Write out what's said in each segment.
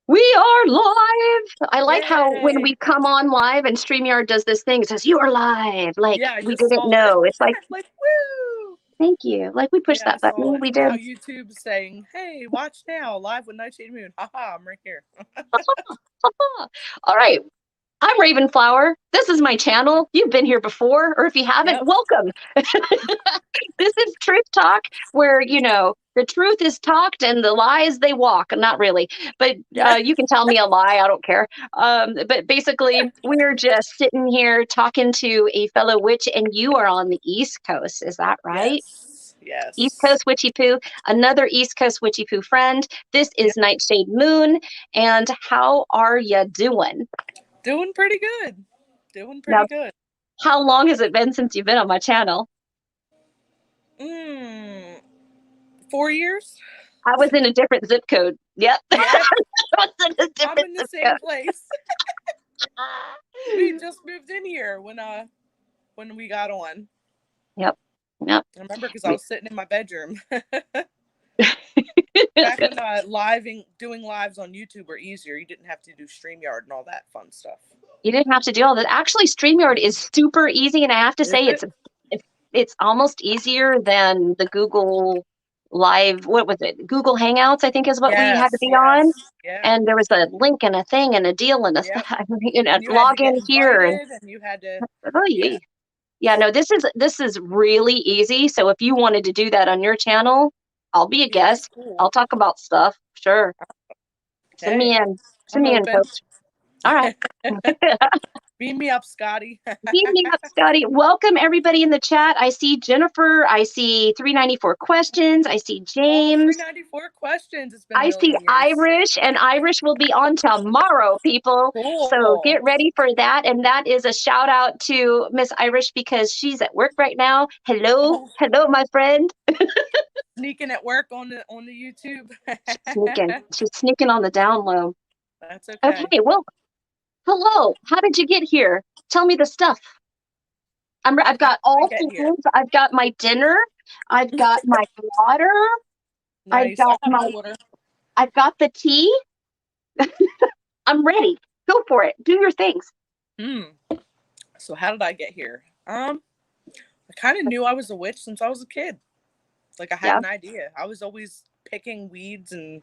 We are live. I like how when Yay! we come on live and StreamYard does this thing, it says you are live. Like Yeah, I we just didn't saw it. know. It's like, Like, woo! thank you. Like we pushed Yeah, I that saw button. it. We Now did. YouTube's saying, "Hey, watch now, live with Nightshade Moon." Haha, I'm right here. All right. I'm Ravenflower. This is my channel. You've been here before, or if you haven't, Yep. welcome. This is Truth Talk, where, the truth is talked and the lies they walk. Not really, but Yeah. you can tell me a lie. I don't care. But basically, we're just sitting here talking to a fellow witch, and you are on the East Coast. Is that right? Yes. East Yes. Coast Witchy Poo, another East Coast Witchy Poo friend. This is Yep. Nightshade Moon. And how are you doing? Doing pretty good. Doing Now, pretty good. how long has it been since you've been on my channel? Mm, 4 years. I was in a different zip code. Yep. Yep. I was in a I'm different in the zip same code. place. We just moved in here when we got on. Yep. Yep. I remember because I We- was sitting in my bedroom. Back when doing lives on YouTube were easier. You didn't have to do StreamYard and all that fun stuff. you didn't have to do all that. Actually, StreamYard is super easy, and I have to Is say it? it's almost easier than the Google Live. What was it? Google Hangouts, I think, is what we had to Yes, be on. yes. Yeah. And there was a link and a thing and a deal and a Yep. And you had to log in get here and invited and you had to oh yeah. yeah. Yeah, no, this is really easy. So if you wanted to do that on your channel, I'll be a Yeah, that's guest. cool. I'll talk about stuff. Sure. Send me Hey, in. Send I'm me in, open. coach. All right. Beam me up, Scotty. Beam me up, Scotty. Welcome everybody in the chat. I see Jennifer. I see 394 questions. I see Oh, James. 394 questions. It's been a I see million years. Irish, and Irish will be on tomorrow, people. So Cool. get ready for that. And that is a shout out to Miss Irish because she's at work right now. Hello. Oh, Hello, my friend. sneaking at work on the YouTube. She's sneaking. She's sneaking on the down low. That's okay. Okay, well, hello. How did you get here? Tell me the stuff. I've How got did I all get here? things. I've got my dinner. I've got my water. I've Nice. I got got my water. I've got the tea. I'm ready. Go for it. Do your things. Hmm. So how did I get here? I kind of knew I was a witch since I was a kid. Like I had Yeah. an idea. I was always picking weeds and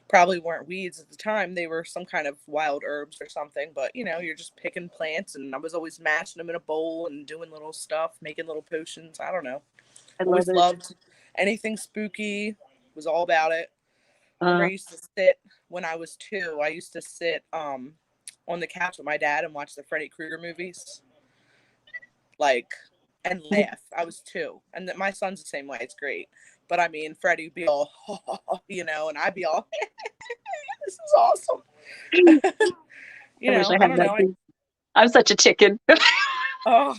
probably weren't weeds at the time. They were some kind of wild herbs or something, but you're just picking plants and I was always mashing them in a bowl and doing little stuff, making little potions. I don't know. I love Always it. loved anything spooky, was all about it. I remember I Uh, used to sit when I was 2. I used to sit on the couch with my dad and watch the Freddy Krueger movies. Like and laugh. I was 2, and my son's the same way. It's great, but I mean, Freddie would be all, and I'd be all, this is awesome. I wish I I had don't that know. too. I'm such a chicken. Oh,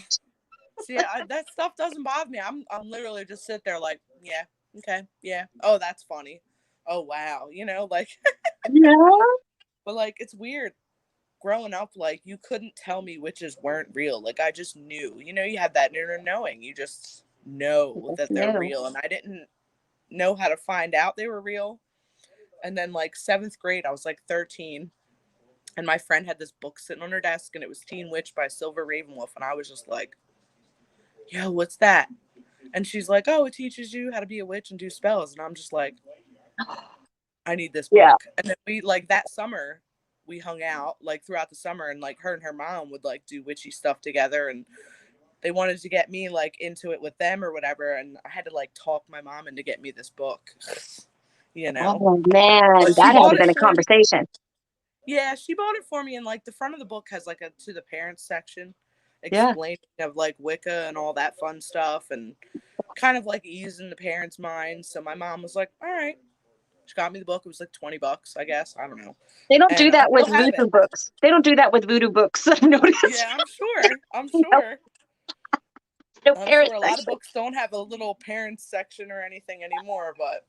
see, that stuff doesn't bother me. I'm literally just sit there like, yeah, okay, yeah. Oh, that's funny. Oh wow, like, Yeah. but like it's weird. Growing up, like you couldn't tell me witches weren't real. Like I just knew. You have that inner knowing. You just know Yes, that they're no. real, and I didn't know how to find out they were real. And then like 7th grade, I was like 13, and my friend had this book sitting on her desk, and it was Teen Witch by Silver Ravenwolf, and I was just like, "Yo, what's that?" And she's like, "Oh, it teaches you how to be a witch and do spells," and I'm just like, "I need this Yeah. book." And then we like that summer. We hung out like throughout the summer, and like her and her mom would like do witchy stuff together, and they wanted to get me like into it with them or whatever, and I had to like talk my mom into get me this book. Oh man, But she that had to bought have it been a for me. conversation. Yeah, she bought it for me, and like the front of the book has like a to the parents section Yeah. explaining of like Wicca and all that fun stuff, and kind of like easing the parents' minds. So my mom was like, "All right." She got me the book. It was like $20, I guess. I don't know. They don't do And I that with still have voodoo it. books. They don't do that with voodoo books. I've noticed. Yeah, I'm sure. I'm No, sure. no I'm parent sure a lot of section. books don't have a little parents section or anything anymore, but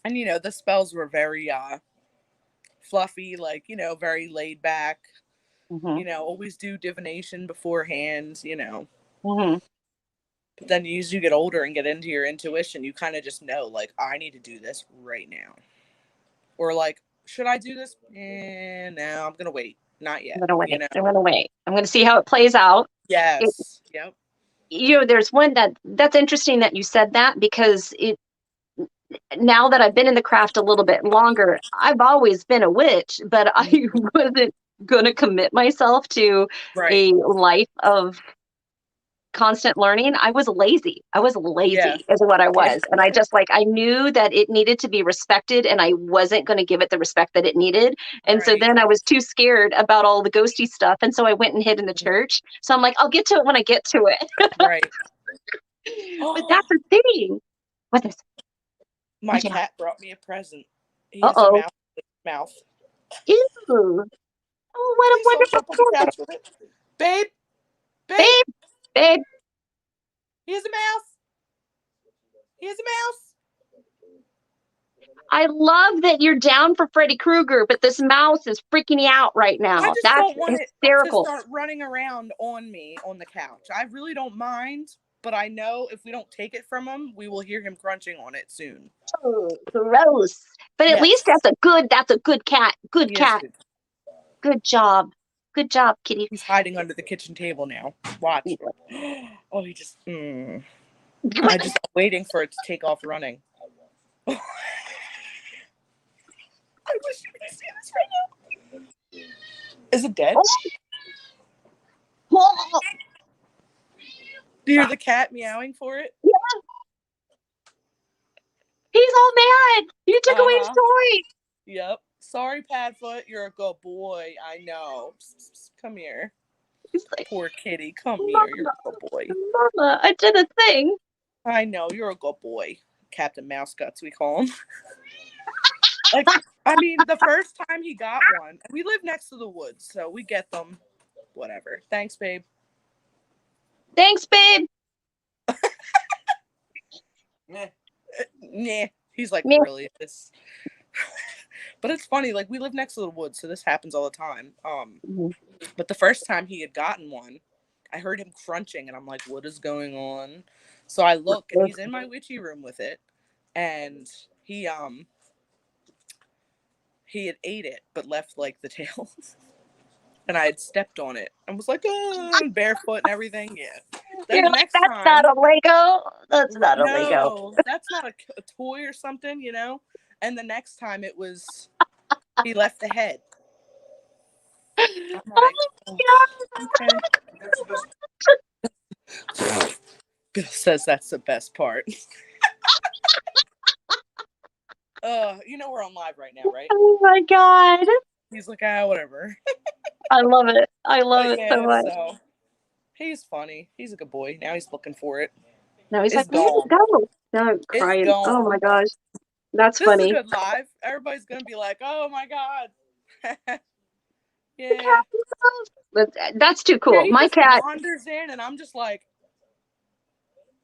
and the spells were very fluffy, like, very laid back. Mm-hmm. Always do divination beforehand. Mm-hmm. But then as you get older and get into your intuition, you kind of just know, like, I need to do this right now. Or like should I do this? No, I'm gonna wait. Not I'm yet. gonna wait. You know. I'm gonna wait. I'm gonna see how it plays out. It, Yes. Yep. there's one that's interesting that you said that, because now that I've been in the craft a little bit longer, I've always been a witch, but I wasn't gonna commit myself to Right. a life of constant learning. I was lazy. Yeah. Is what I Yeah. was. And I just I knew that it needed to be respected, and I wasn't going to give it the respect that it needed. And so Right. then I was too scared about all the ghosty stuff. And so I went and hid in the church. So I'm like, I'll get to it when I get to it. Right. But that's the thing. What is My what you cat brought me a present. He has a Uh-oh. mouse in his mouth. Ew. Oh, what a Please don't wonderful jump on the toy. couch with it. Babe, babe, Babe, babe. he has a mouse. He has a mouse. I love that you're down for Freddy Krueger, but this mouse is freaking you out right I now. just That's don't want it to hysterical. start running around on me on the couch. I really don't mind, but I know if we don't take it from him, we will hear him crunching on it soon. Oh, gross. But at least Yes. that's a good cat. Good He is cat. good. Good job. Good job, kitty. He's hiding under the kitchen table now. Watch. Oh, he just. I just waiting for it to take off running. I wish you could see this right now. Is it dead? Oh. Do you hear the cat meowing for it? Yeah. He's all mad. You took away his toy. Yep. Sorry, Padfoot. You're a good boy. I know. Psst, psst, come here. He's like, Poor kitty. Come Mama, here. You're a good boy. Mama, I did a thing. I know. You're a good boy. Captain Mouse Guts, we call him. Like, I mean, the first time he got one, we live next to the woods, so we get them. Whatever. Thanks, babe. Thanks, babe. Nah. He's like, Meh. really? This. But it's funny, like we live next to the woods, so this happens all the time. But the first time he had gotten one, I heard him crunching, and I'm like, what is going on? So I look, and he's in my witchy room with it, and he had ate it, but left like the tail. And I had stepped on it and was like, oh, barefoot and everything. Yeah. Then the next that's time, not a Lego. That's not a Lego. no, that's not a toy or something, you know? And the next time it was, he left the head. I'm like, okay. Bill says that's the best part. You know we're on live right now, right? Oh my god. He's like, whatever. I love it. I love it so Yeah, much. so he's funny. He's a good boy. Now he's looking for it. No, he's It's like, where did it gone. go? No, I'm It's crying. Oh my gone. gosh. That's This is a funny. good live. Everybody's gonna be like, oh my god. Yeah. But that's too Yeah, cool. he My just cat, wanders in and I'm just like,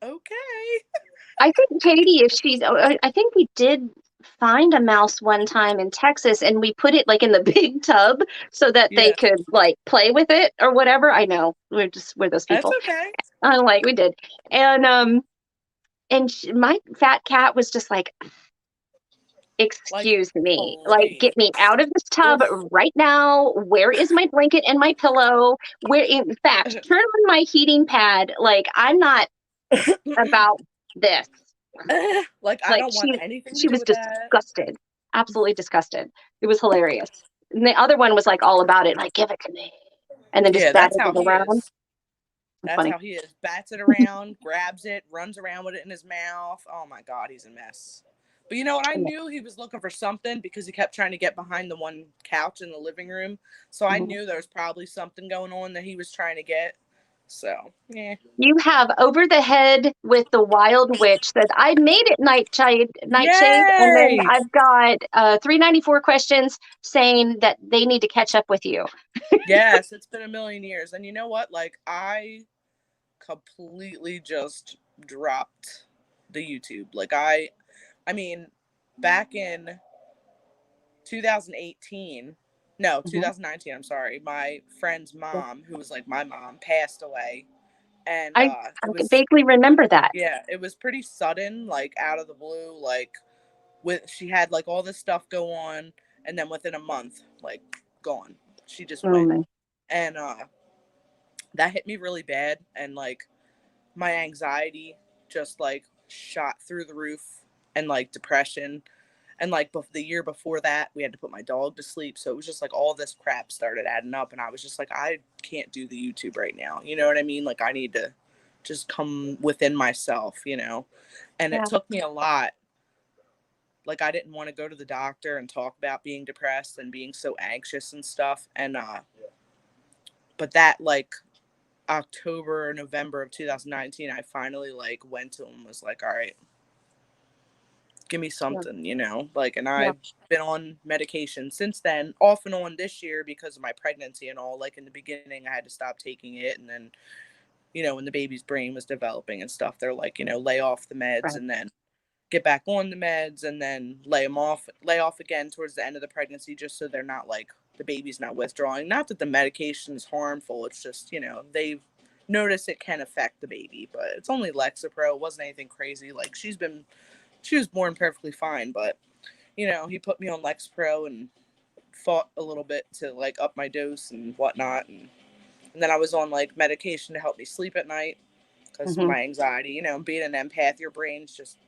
okay. I think Katie, if she's, I think we did find a mouse one time in Texas, and we put it like in the big tub so that they Yeah. could like play with it or whatever. I know we're those That's people. okay. Like we did. And my fat cat was just like, Like, excuse me, like please. get me out of this tub Oof. right now. Where is my blanket and my pillow? Where, in fact, turn on my heating pad. Like, I'm not about this. Like, I Like, don't want anything to she do was with that. disgusted, absolutely disgusted. It was hilarious. And the other one was like all about it, like, give it to me, and then just Yeah, that's batted how it he around. is. That's Funny. how he is. Bats it around, grabs it, runs around with it in his mouth. Oh my god, he's a mess. But you know what? I knew he was looking for something because he kept trying to get behind the one couch in the living room. So I knew there was probably something going on that he was trying to get. So, yeah. You have Over the Head with the Wild Witch that I made it Nightshade, and then Yay! I've got 394 questions saying that they need to catch up with you. Yes, it's been a million years. And you know what? Like, I completely just dropped the YouTube. Like, I mean, back in 2018, no, 2019, I'm sorry, my friend's mom, who was like my mom, passed away. And I it can was, vaguely remember that. yeah, it was pretty sudden, like out of the blue, like she had like all this stuff go on. And then within a month, like, gone. She just Oh went. man. And that hit me really bad. And like, my anxiety just like shot through the roof, and like depression. And like the year before that, we had to put my dog to sleep. So it was just like all this crap started adding up. And I was just like, I can't do the YouTube right now. You know what I mean? Like, I need to just come within myself, you know? And it Yeah. took me a lot. Like, I didn't want to go to the doctor and talk about being depressed and being so anxious and stuff. And, but that like October or November of 2019, I finally like went to him and was like, all right, give me Yeah. something, you know, like, and Yeah. I've been on medication since then, off and on this year because of my pregnancy and all. Like, in the beginning, I had to stop taking it. And then, you know, when the baby's brain was developing and stuff, they're like, you know, lay off the meds Right. and then get back on the meds and then lay off again towards the end of the pregnancy, just so they're not like, the baby's not withdrawing. Not that the medication is harmful. It's just, you know, they've noticed it can affect the baby, but it's only Lexapro. It wasn't anything crazy. Like, she was born perfectly fine, but you know, he put me on Lexapro and fought a little bit to like up my dose and whatnot. And then I was on like medication to help me sleep at night because of Hmm. my anxiety. You know, being an empath, your brain's just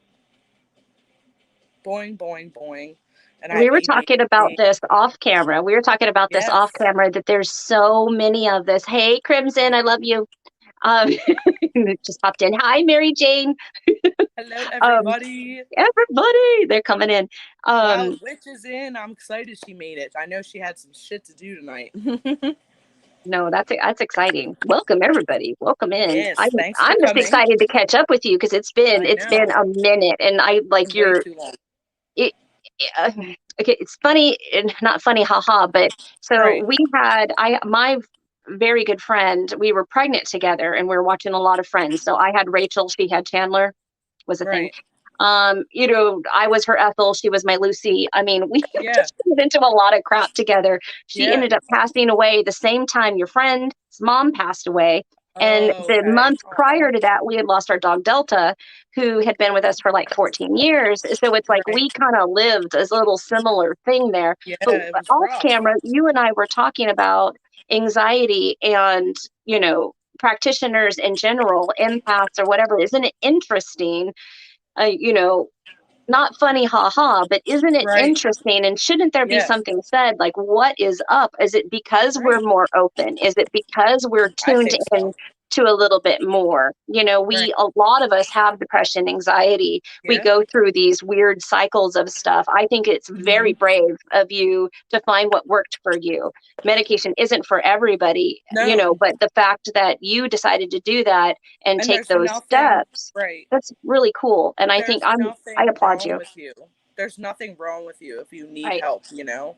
boing, boing, boing. And I We have were talking about ADHD. this off camera. We were talking about this off Yes. camera that there's so many of this. Hey, Crimson, I love you. Um, just popped in. Hi, Mary Jane. Hello, Um, everybody. everybody, they're coming in. Wow, Um, Witch is in. I'm excited she made it. I know she had some shit to do tonight. no, that's exciting. Welcome everybody. Welcome in. Yes, thanks for I'm just coming. excited to catch up with you because I it's been know. a minute, and I like Way your too long. it. Uh, okay, it's funny and not funny, haha. But so Right, we had my very good friend. We were pregnant together, and we were watching a lot of Friends. So I had Rachel, she had Chandler, was a thing. right. You know, I was her Ethel, she was my Lucy. I mean, we Yeah, just got into a lot of crap together. She yeah. ended up passing away the same time your friend's mom passed away. And Oh, the okay. month Oh, prior to that, we had lost our dog Delta, who had been with us for like 14 years. So it's like right. we kind of lived a little similar thing there. Yeah, But it was off rough. camera, you and I were talking about anxiety and, you know, practitioners in general, empaths or whatever. Isn't it interesting? You know, not funny, haha, but isn't it Right. interesting? And shouldn't there be Yes. something said like, what is up? Is it because we're Right. more open? Is it because we're I tuned think in so. to a little bit more? You know, Right. a lot of us have depression, anxiety. We Yeah. go through these weird cycles of stuff. I think it's very Hmm. brave of you to find what worked for you. Medication isn't for everybody, you know, No. but the fact that you decided to do that and And take there's those nothing, steps, right. that's really cool. And I think There's I nothing applaud wrong you. with you. There's nothing wrong with you if you need Right. help, you know?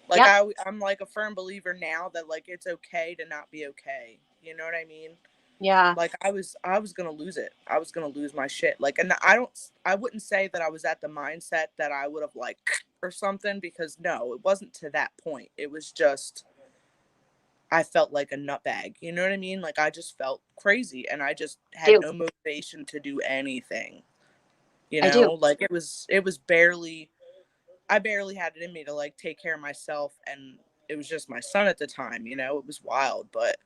Like, Yep. I'm like a firm believer now that like it's okay to not be okay. You know what I mean? Yeah. Like, I was gonna lose it. I was gonna lose my shit. Like, and I wouldn't say that I was at the mindset that I would have like or something, because no, it wasn't to that point. It was just, I felt like a nutbag. You know what I mean? Like, I just felt crazy and I just had Do. no motivation to do anything. You I do. know, like, it was barely, I barely had it in me to like take care of myself, and it was just my son at the time, you know. It was wild, but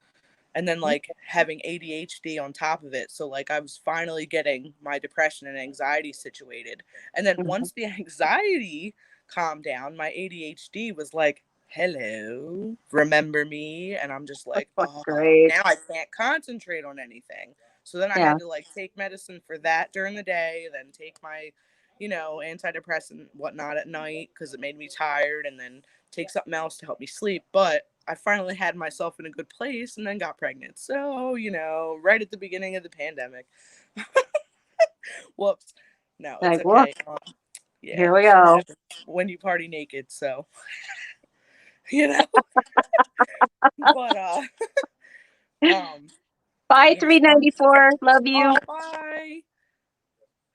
and then like having ADHD on top of it. So like, I was finally getting my depression and anxiety situated. And then Mhm. once the anxiety calmed down, my ADHD was like, "Hello, remember me?" And I'm just like, That's "Oh, great. now I can't concentrate on anything." So then I Yeah. had to like take medicine for that during the day, then take my, you know, antidepressant whatnot at night because it made me tired, and then take something else to help me sleep. But I finally had myself in a good place and then got pregnant. So, you know, right at the beginning of the pandemic. Whoops. No, it's Like, well, okay. Yeah, here we shit go. happens when you party naked. So, you know, but, um, Bye, yeah, so I'm, 394. Love you. oh, bye.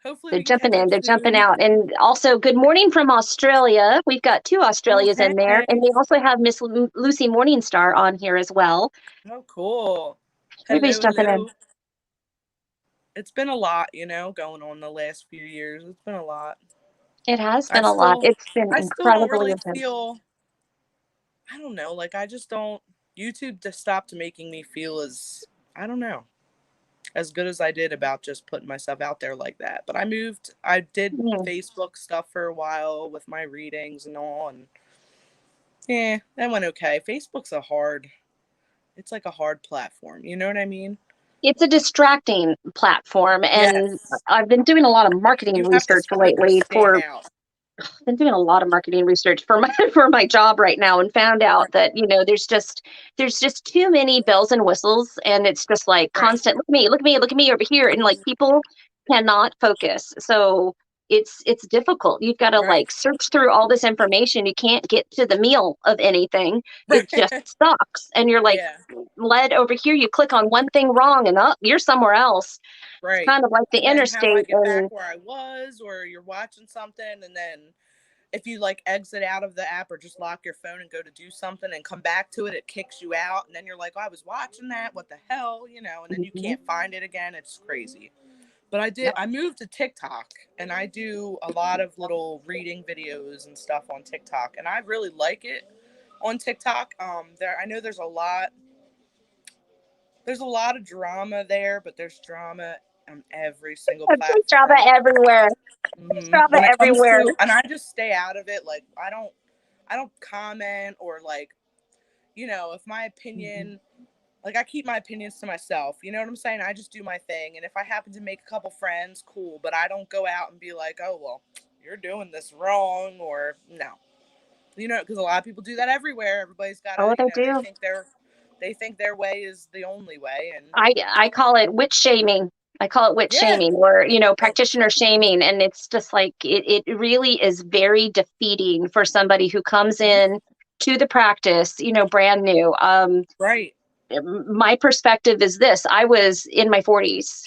Hopefully They're we can jumping catch up in. They're jumping soon. out. And also, good morning from Australia. We've got two Oh, Australias in there. hey. And we also have Miss Lucy Morningstar on here as well. Oh, cool. Everybody's Hello, jumping in. hello. It's been a lot, you know, going on the last few years. It's been a lot. It has I been a lot. still It's been I still don't incredibly really intense. feel, I don't know, like I just don't, YouTube just stopped making me feel as, I don't know, as good as I did about just putting myself out there like that. But I did Yeah. Facebook stuff for a while with my readings and all, and yeah, that went okay. Facebook's it's like a hard platform. You know what I mean? It's a distracting platform, and Yes. I've been doing a lot of marketing You have to research like lately stand for out. been doing a lot of marketing research for my for my job right now, and found out Right. that there's just too many bells and whistles, and it's just like Right. constant look at me, look at me, look at me over here, and like people cannot focus. So it's difficult. You've got to Right. like search through all this information. You can't get to the meal of anything. It Right. just sucks, and you're like Yeah. led over here. You click on one thing wrong, and up you're somewhere else. It's Right. kind of like the And then how do I interstate, get back and where I was, or you're watching something and then if you like exit out of the app or just lock your phone and go to do something and come back to it, it kicks you out. And then you're like, oh, I was watching that. What the hell? You know, and then you Mhm. can't find it again. It's crazy. But Yep. I moved to TikTok and I do a lot of little reading videos and stuff on TikTok. And I really like it on TikTok. I know there's a lot of drama there, but there's drama on every single There's drama platform. everywhere. There's drama When it comes everywhere. to, and I just stay out of it. Like I don't comment or like, you know, if my Mhm. opinion, like I keep my opinions to myself. You know what I'm saying? I just do my thing, and if I happen to make a couple friends, cool. But I don't go out and be like, oh well, you're doing this wrong, or no, you know, because a lot of people do that everywhere. Everybody's got to, Oh, you they know, do. they think their way is the only way, and I call it witch shaming. I call it witch yeah, shaming, or oh, practitioner shaming, and it's just like it really is very defeating for somebody who comes mhm, in to the practice, brand new. right, My perspective is this: I was in my 40s,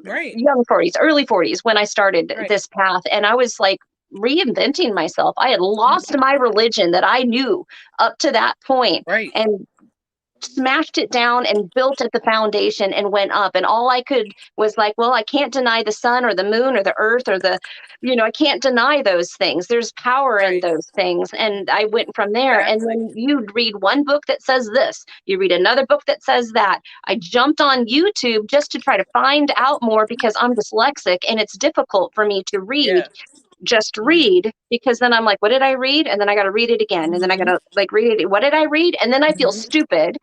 right, young 40s, early 40s when I started right, this path, and I was like reinventing myself. I had lost mhm, my religion that I knew up to that point, right, and smashed it down and built at the foundation and went up. And all I could was like, well, I can't deny the sun or the moon or the earth or I can't deny those things. There's power in right, those things. And I went from there. And exactly, then you'd read one book that says this, you read another book that says that. I jumped on YouTube just to try to find out more because I'm dyslexic and it's difficult for me to read, yeah, just mhm, read, because then I'm like, what did I read? And then I got to read it again. And then I got mhm, to like read it. What did I read? And then I feel mhm. stupid.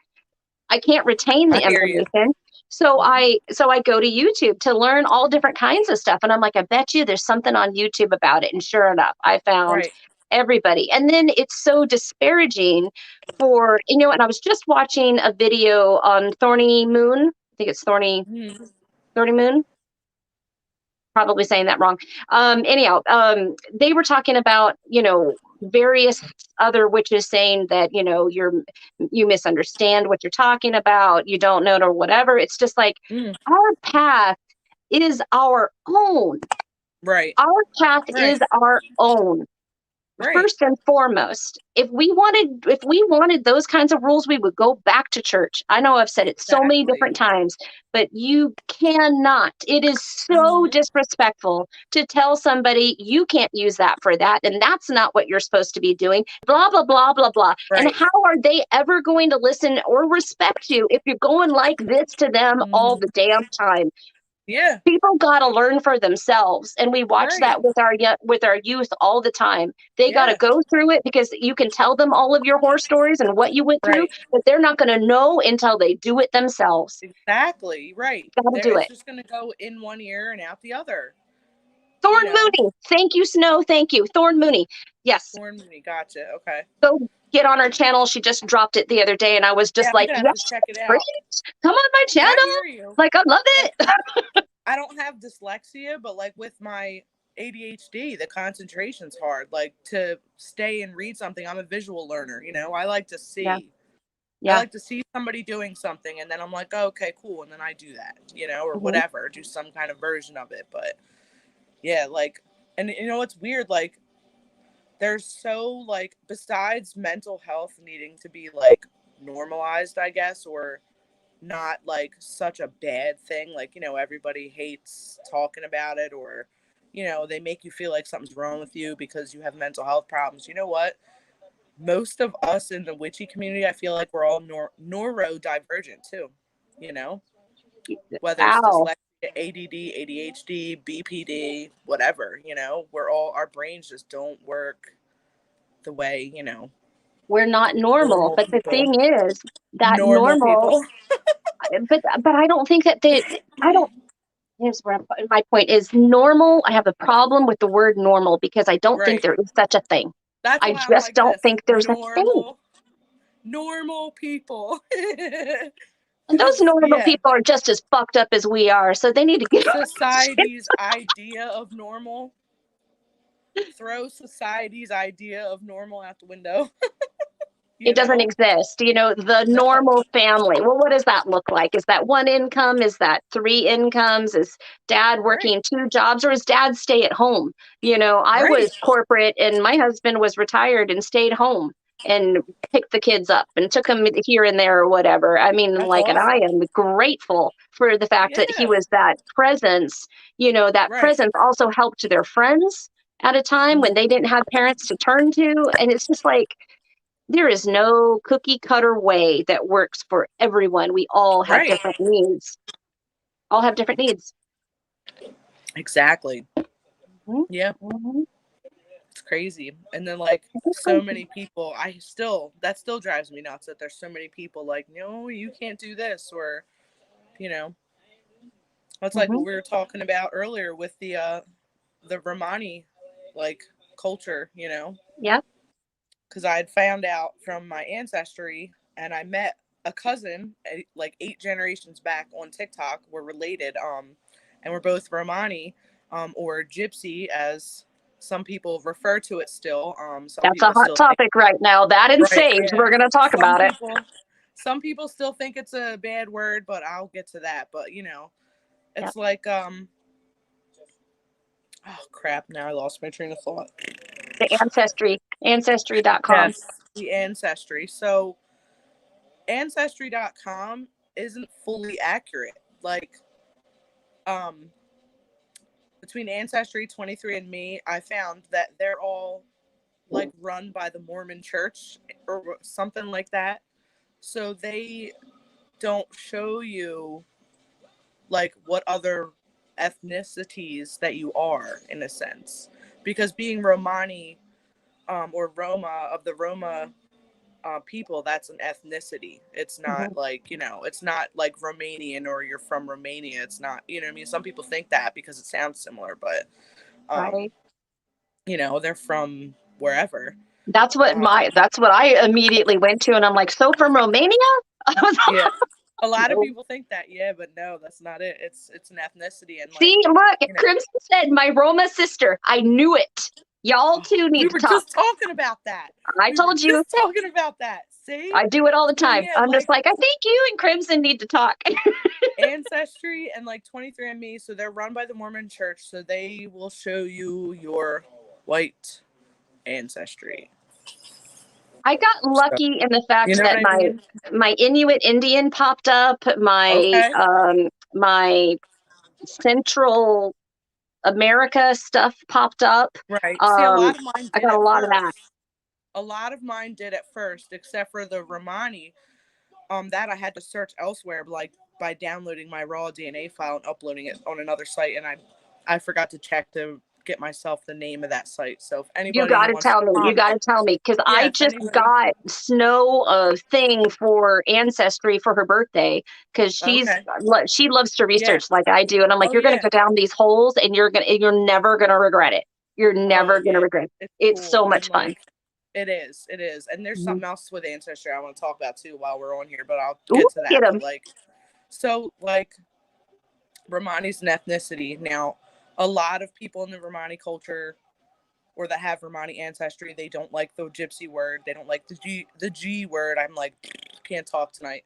I can't retain I the hear you. information. So Mhm. I go to YouTube to learn all different kinds of stuff. And I'm like, I bet you there's something on YouTube about it. And sure enough, I found Right. everybody. And then it's so disparaging and I was just watching a video on Thorny Moon. I think it's Mhm. Thorny Moon, probably saying that wrong. Anyhow, they were talking about, various other witches saying that, you misunderstand what you're talking about, you don't know, or whatever. It's just like Mm. our path is our own. Right. Our path Right. is our own. Right. First and foremost, if we wanted those kinds of rules, we would go back to church. I know I've said it so many Exactly. different times, but you cannot. It is so Mhm. disrespectful to tell somebody you can't use that for that, and that's not what you're supposed to be doing. Blah blah blah blah blah. And Right. how are they ever going to listen or respect you if you're going like this to them all Mhm. the damn time? Yeah. People got to learn for themselves, and we watch Right. that with our youth all the time. They got to Yeah. go through it because you can tell them all of your horror stories and what you went through, Right. but they're not going to know until they do it themselves. Exactly. Right. Got to There do it's it. just gonna go in one ear and out the other. You Thorn know. Mooney, thank you, Snow, thank you, Thorn Mooney. Yes, Thorn Mooney. Gotcha. Okay. go get on our channel. She just dropped it the other day, and I was Yeah, just I'm like, gonna have to yes, check it preach, out. come on my And I channel. hear you. Like, I love Like it. I don't have dyslexia, but like with my ADHD, the concentration's hard. Like to stay and read something, I'm a visual learner, you know. I like to Yeah, see. I yeah. like to see somebody doing something and then I'm like, oh, okay, cool. And then I do that, you know, or Hmm. whatever, do some kind of version of it. But yeah, like, and you know, it's weird. Like, there's so, like, besides mental health needing to be like normalized, I guess, or not like such a bad thing, like, you know, everybody hates talking about it or you know, they make you feel like something's wrong with you because you have mental health problems. You know what? Most of us in the witchy community, I feel like we're all neurodivergent too, you know, whether it's Ow. dyslexia, ADD, ADHD, BPD, whatever, you know, we're all, our brains just don't work the way, you know, We're not normal. normal But the people, thing is that normal normal, people. but I don't think that I don't, here's where my point is normal. I have a problem with the word normal because I don't think Right. there is such a thing. That's I why I'm just like don't this. think there's a thing. Normal people. And those Because, normal yeah, people are just as fucked up as we are. So they need to get society's idea of normal, throw society's idea of normal out the window, it you doesn't know? exist. You know, the No. normal family. Well, what does that look like? Is that one income? Is that three incomes? Is dad Right. working two jobs or is dad stay at home? You know, I Right. was corporate and my husband was retired and stayed home and picked the kids up and took them here and there or whatever. I mean, That's like, and I awesome. am grateful for the fact that he Yeah. was that presence. You know, that Right. presence also helped their friends at a time when they didn't have parents to turn to. And it's just like, there is no cookie cutter way that works for everyone. We all have Right. different needs. All have different needs. Exactly. Mhm. Yeah. Mhm. It's crazy. And then, like, It's so crazy. many people, that still drives me nuts that there's so many people like, no, you can't do this, or, you know, that's like Mhm. what we were talking about earlier with the Romani, like, culture, you know, Yeah, because I had found out from my ancestry, and I met a cousin like 8 generations back on TikTok. We're related, and we're both Romani, or Gypsy, as some people refer to it still. Some that's a people hot still think, topic right now. That and right, sage. yeah. We're going to talk Some about it. people, some people still think it's a bad word, but I'll get to that. But you know, Yep. it's like oh crap! Now I lost my train of thought. The ancestry, ancestry.com. Yes, the ancestry. So ancestry.com isn't fully accurate. Like, um, between Ancestry, 23andMe, I found that they're all like run by the Mormon church or something like that. So they don't show you like what other ethnicities that you are, in a sense. Because being Romani, or Roma, of the Roma people, that's an ethnicity. It's not Mhm. like, you know, it's not like Romanian or you're from Romania. It's not, you know what I mean? Some people think that because it sounds similar, but, um, Right. you know, they're from wherever. That's what I immediately went to. And I'm like, so from Romania? I was Yeah. A lot of like, people think that, yeah, but no, that's not it. It's an ethnicity, and see, like, look, you know, Crimson said, my Roma sister. I knew it. Y'all oh, too we need to were talk. just talking about that. I We were told you. just talking about that. See? I do it all the So time. yeah, I'm just like like, I think you and Crimson need to talk. Ancestry and like 23andMe, so they're run by the Mormon church, so they will show you your white ancestry. I got So, lucky in the you fact know what that I mean? my Inuit Indian popped up, Okay. my Central America stuff popped up. Right. See, a Um, lot of mine I did got a at lot of that. first. A lot of mine did at first, except for the Romani. That I had to search elsewhere, like by downloading my raw DNA file and uploading it on another site, and I forgot to check to get myself the name of that site. So if You anybody got to wants to tell me. You comment, got to tell me because yeah, I if just anybody, got Snow a thing for Ancestry for her birthday because okay, she loves to yeah, research like I do, and I'm like, oh you're going to yeah, go down these holes and you're never going to regret it. You're oh never going to yeah, regret it. it's It's so cool, much and fun. like it is, and there's Mhm. something else with ancestry I want to talk about too while we're on here, but I'll Ooh, get to get that. But them. like, so like Romani's an ethnicity now. A lot of people in the Romani culture or that have Romani ancestry, they don't like the gypsy word. They don't like the G word. I'm like, can't talk tonight.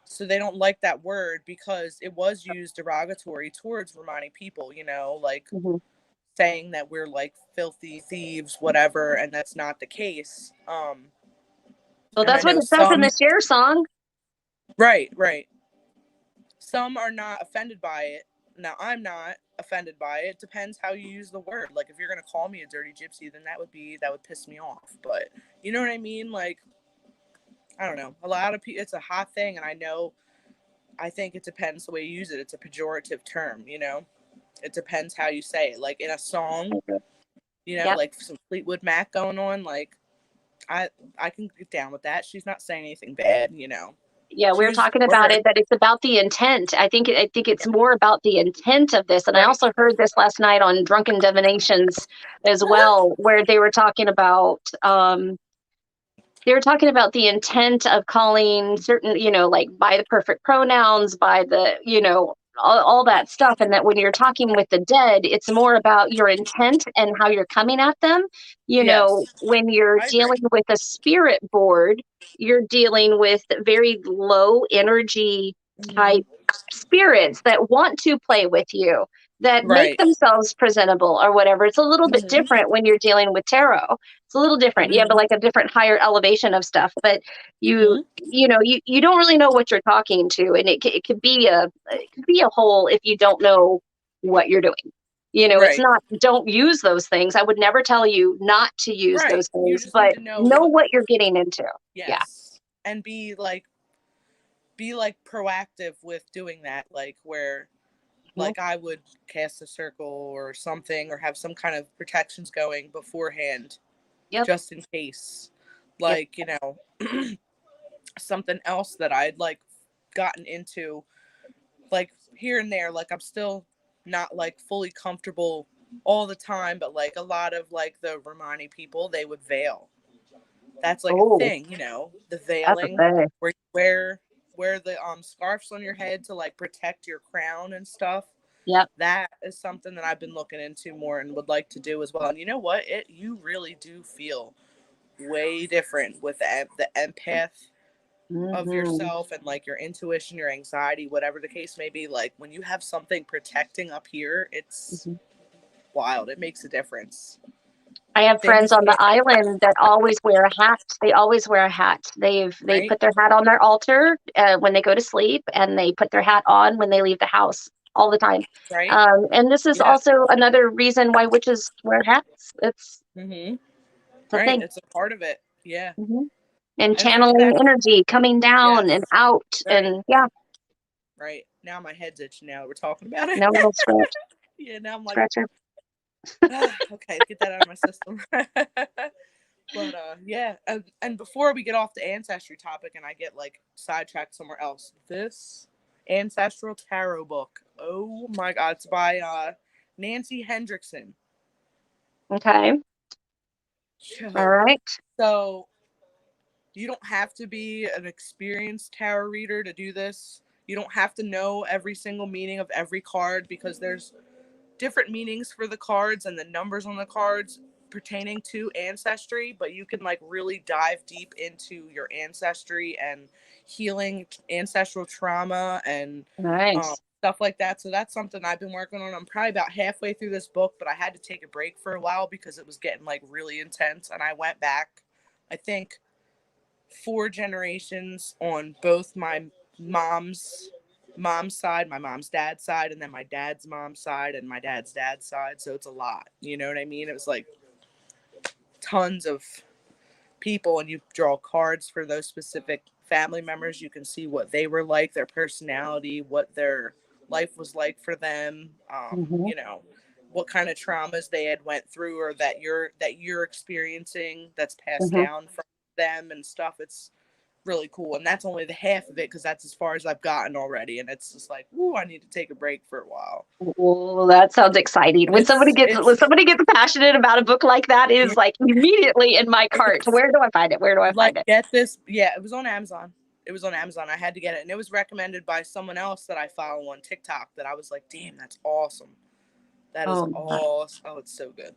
So they don't like that word because it was used derogatory towards Romani people, you know, like Mhm. saying that we're like filthy thieves, whatever, and that's not the case. Well, And I that's what know it says in some, the share song. right, right. Some are not offended by it, Now, I'm not offended by it. It depends how you use the word. Like, if you're going to call me a dirty gypsy, then that would piss me off. But you know what I mean? Like, I don't know. A lot of people, it's a hot thing. And I think it depends the way you use it. It's a pejorative term, you know? It depends how you say it. Like, in a song, you know, Yep. like some Fleetwood Mac going on, like, I can get down with that. She's not saying anything bad, you know. Yeah, She we were used the talking about word. it, that it's about the intent. I think it's Yeah. more about the intent of this. And I Right. also heard this last night on Drunken Divinations as well, where they were talking about the intent of calling certain, like by the perfect pronouns, by the, all that stuff. And that when you're talking with the dead, it's more about your intent and how you're coming at them. Yes. When you're I agree. dealing with a spirit board, you're dealing with very low energy Mm-hmm. type spirits that want to play with you, that make Right. themselves presentable or whatever. It's a little bit Mm-hmm. different when you're dealing with tarot. It's a little different. You have Mm-hmm. like a different higher elevation of stuff, but you Mm-hmm. you know you don't really know what you're talking to, and it could be a hole if you don't know what you're doing. It's Right. not, don't use those things. I would never tell you not to use Right. those You things, just need but to know know what. what you're getting into. Yeah. Yes. And be like proactive with doing that. Like where Mhm. like I would cast a circle or something or have some kind of protections going beforehand Yep. just in case. Yep. Like, something else that I'd like gotten into like here and there, like I'm still not like fully comfortable all the time, but like a lot of like the Romani people, they would veil. That's like a Oh, thing, the that's a veiling thing. where you wear the scarves on your head to like protect your crown and stuff. Yep. That is something that I've been looking into more and would like to do as well. And you know what? You really do feel way different with the empath of Hmm. yourself and like your intuition, your anxiety, whatever the case may be. Like when you have something protecting up here, it's Hmm. wild. It makes a difference. I have friends Things on the can't, island that always wear a hat. They always wear a hat. They right? put their hat on their altar when they go to sleep, and they put their hat on when they leave the house all the time. Right? And this is Yeah. also another reason why witches wear hats. Mm-hmm. It's a Right. thing. It's a part of it. Yeah. Hmm. And And think channeling back. energy coming down and Yes. out, Right. and yeah, Right. Now my head's itching now that we're talking about it. no little scratch, Yeah. Now I'm like, scratcher. okay, get that out of my system. But yeah, and before we get off the ancestry topic and I get like sidetracked somewhere else, this ancestral tarot book, oh my god, it's by Nancy Hendrickson. Okay. All So, right. so you don't have to be an experienced tarot reader to do this. You don't have to know every single meaning of every card because there's different meanings for the cards and the numbers on the cards pertaining to ancestry, but you can like really dive deep into your ancestry and healing ancestral trauma and Nice. stuff like that. So that's something I've been working on. I'm probably about halfway through this book, but I had to take a break for a while because it was getting like really intense. And I went back, I think, 4 generations on both my mom's side, my mom's dad's side, and then my dad's mom's side and my dad's side. So it's a lot. You know what I mean? It was like tons of people, and you draw cards for those specific family members. You can see what they were like, their personality, what their life was like for them. Hmm. What kind of traumas they had went through or that you're experiencing that's passed Hmm. down from them and stuff. It's really cool. And that's only the half of it because that's as far as I've gotten already. And it's just like, ooh, I need to take a break for a while. Well, that sounds exciting. When somebody gets It's passionate about a book like that, it yeah, is like immediately in my cart. it's Where do I find it? Where do I like find it? get this. Yeah, it was on Amazon. It was on Amazon. I had to get it. And it was recommended by someone else that I follow on TikTok that I was like, damn, that's awesome. That is Oh my. awesome. Oh, it's so good.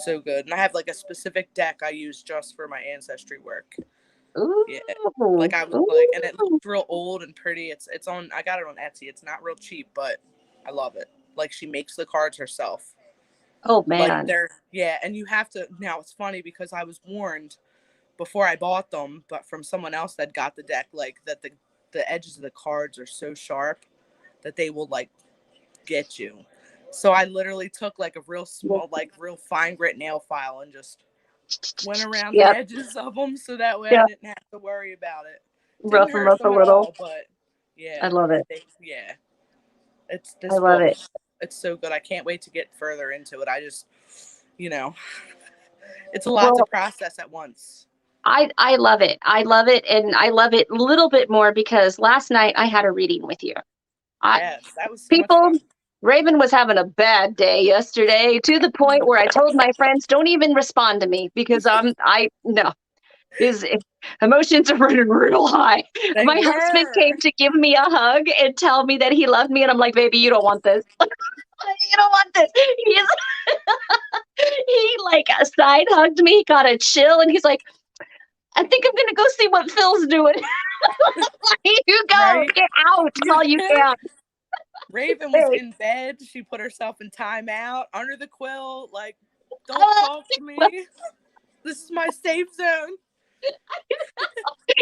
So good. And I have like a specific deck I use just for my ancestry work. Yeah. Ooh. Like I was like, and it Ooh. looks real old and pretty. It's on. I got it on Etsy. It's not real cheap, but I love it. Like she makes the cards herself. Oh Like man. they're yeah, and you have to. Now it's funny because I was warned before I bought them, but from someone else that got the deck, like that the edges of the cards are so sharp that they will like get you. So I literally took like a real small, like real fine grit nail file and just went around the Yep. edges of them so that way I Yep. didn't have to worry about it. Rough Didn't them hurt up a them at little. all, but I yeah, love it. yeah. It's I this love book. it. It's so good. I can't wait to get further into it. I just, you know, it's a lot to Well, process at once. I love it. I love it, and I love it a little bit more because last night I had a reading with you. I Yes, that was so much people fun. Raven was having a bad day yesterday to the point where I told my friends don't even respond to me because I no his emotions are running real high. They My husband were. came to give me a hug and tell me that he loved me, and I'm like, baby, you don't want this. You don't want this. He's he like side hugged me, got a chill, and he's like, I think I'm gonna go see what Phil's doing. You go, Right? get out while you can. Raven was Hey, in bed. She put herself in timeout under the quilt. Like, don't uh, talk to me. This is my safe zone.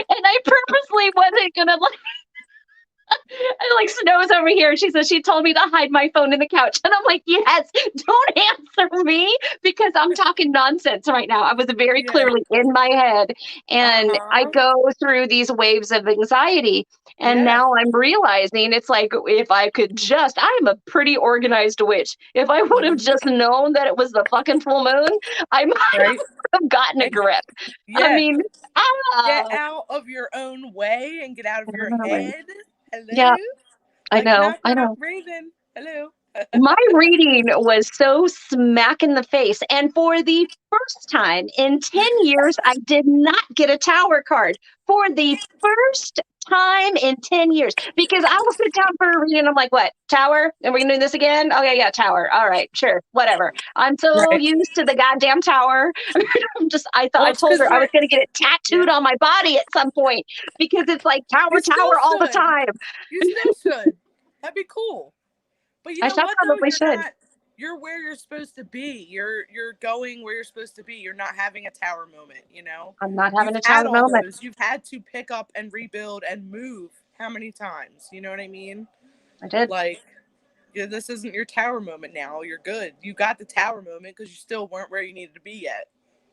and I purposely wasn't gonna like Snow's over here. She says she told me to hide my phone in the couch. And I'm like, yes, don't answer me because I'm talking nonsense right now. I was very Yeah. clearly in my head. Uh And I huh. go through these waves of anxiety. And Yeah. now I'm realizing it's like if I could just, I am a pretty organized witch. If I would have Mhm. just known that it was the fucking full moon, I might Right. have gotten a And grip. I yeah, mean, get ah, out of your own way and get out of your head. yeah, Hello. I Like, know, knock I knock, know. Raven. Hello. My reading was so smack in the face. And for the first time in 10 years, I did not get a tower card. For the first time in 10 years. Because I will sit down for a reading. I'm like, what? Tower? Are we going to do this again? Okay, yeah, tower. All right, sure, whatever. I'm so Right. used to the goddamn tower. Well, I it's told because her I you're. was going to get it Yeah. tattooed on my body at some point because it's like You tower, still tower all the should. time. You still should. That'd be cool. But you I know shall what though? probably You're should. not. You're where you're supposed to be. You're going where you're supposed to be. You're not having a tower moment. You know. I'm not having You've a had tower all moment. those. You've had to pick up and rebuild and move. How many times? You know what I mean? I did. Like, yeah, this isn't your tower moment now. You're good. You got the tower moment because you still weren't where you needed to be yet.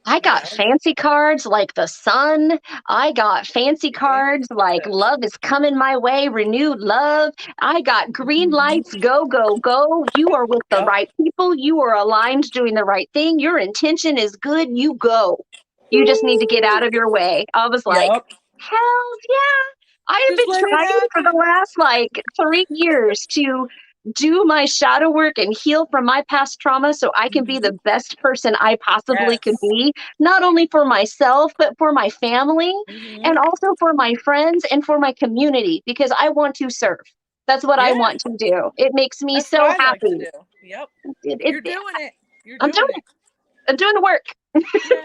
I You got know. fancy cards like the sun. I got fancy cards like Yes. love is coming my way, renewed love. I got green Mm-hmm. lights, go, go, go. You are with the Yep. right people. You are aligned doing the right thing. Your intention is good. You go. You just need to get out Woo! of your way. I was like, Yep. hell yeah. I have Just been let it trying for the happen. last like 3 years to do my shadow work and heal from my past trauma so I can be Mm-hmm. the best person I possibly could Yes. be, not only for myself, but for my family Mm-hmm. and also for my friends and for my community because I want to serve. That's what I Yeah. want to do. It makes me That's what so I like to happy. do. Yep. It, You're doing it. You're I'm doing doing it. it. I'm doing the work.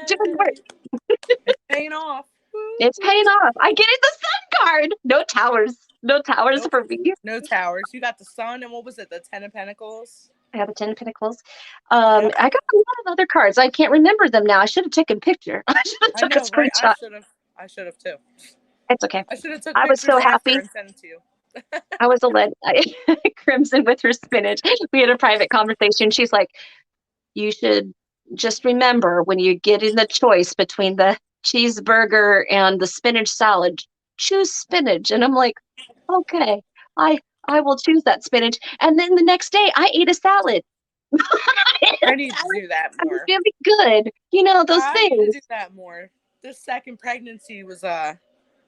Doing the work. Yay. It's paying off. Woo, It's paying woo. off. I get it the sun card. No towers. No towers Nope. for me. No towers. You got the sun and what was it? The Ten of Pentacles. I have a 10 of Pentacles. Yep. I got a lot of other cards. I can't remember them now. I should have taken a picture. I should have I took a know, right? I screenshot. should have. I should have too. It's okay. I should have took I was so pictures after happy. and sent it to you. I was a lead Crimson with her spinach. We had a private conversation. She's like, you should just remember when you get in the choice between the cheeseburger and the spinach salad, choose spinach. And I'm like, okay, I I will choose that spinach. And then the next day I ate a salad. I need to do that I was more. feeling good. You know, those I need to things. do that more. This second pregnancy was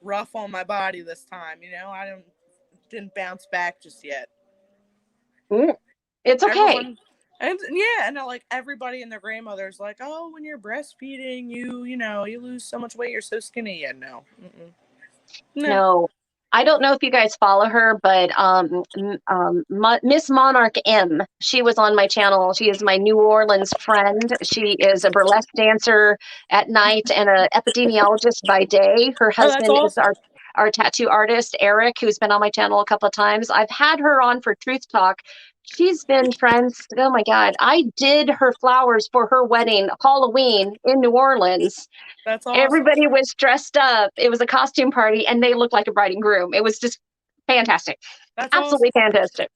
rough on my body this time. You know, I didn't bounce back just yet. Mm, it's okay. Everyone, and yeah, and like everybody and their grandmother's like, oh, when you're breastfeeding, you know, you lose so much weight, you're so skinny. Yeah, no, mm-mm. No. No, I don't know if you guys follow her, but Miss Monarch M, she was on my channel. She is my New Orleans friend. She is a burlesque dancer at night and an epidemiologist by day. Her Oh, that's husband is awesome. our tattoo artist, Eric, who's been on my channel a couple of times. I've had her on for Truth Talk. She's been friends. Oh my God. I did her flowers for her wedding, Halloween in New Orleans. That's awesome. Everybody was dressed up. It was a costume party and they looked like a bride and groom. It was just fantastic. That's Absolutely awesome. fantastic.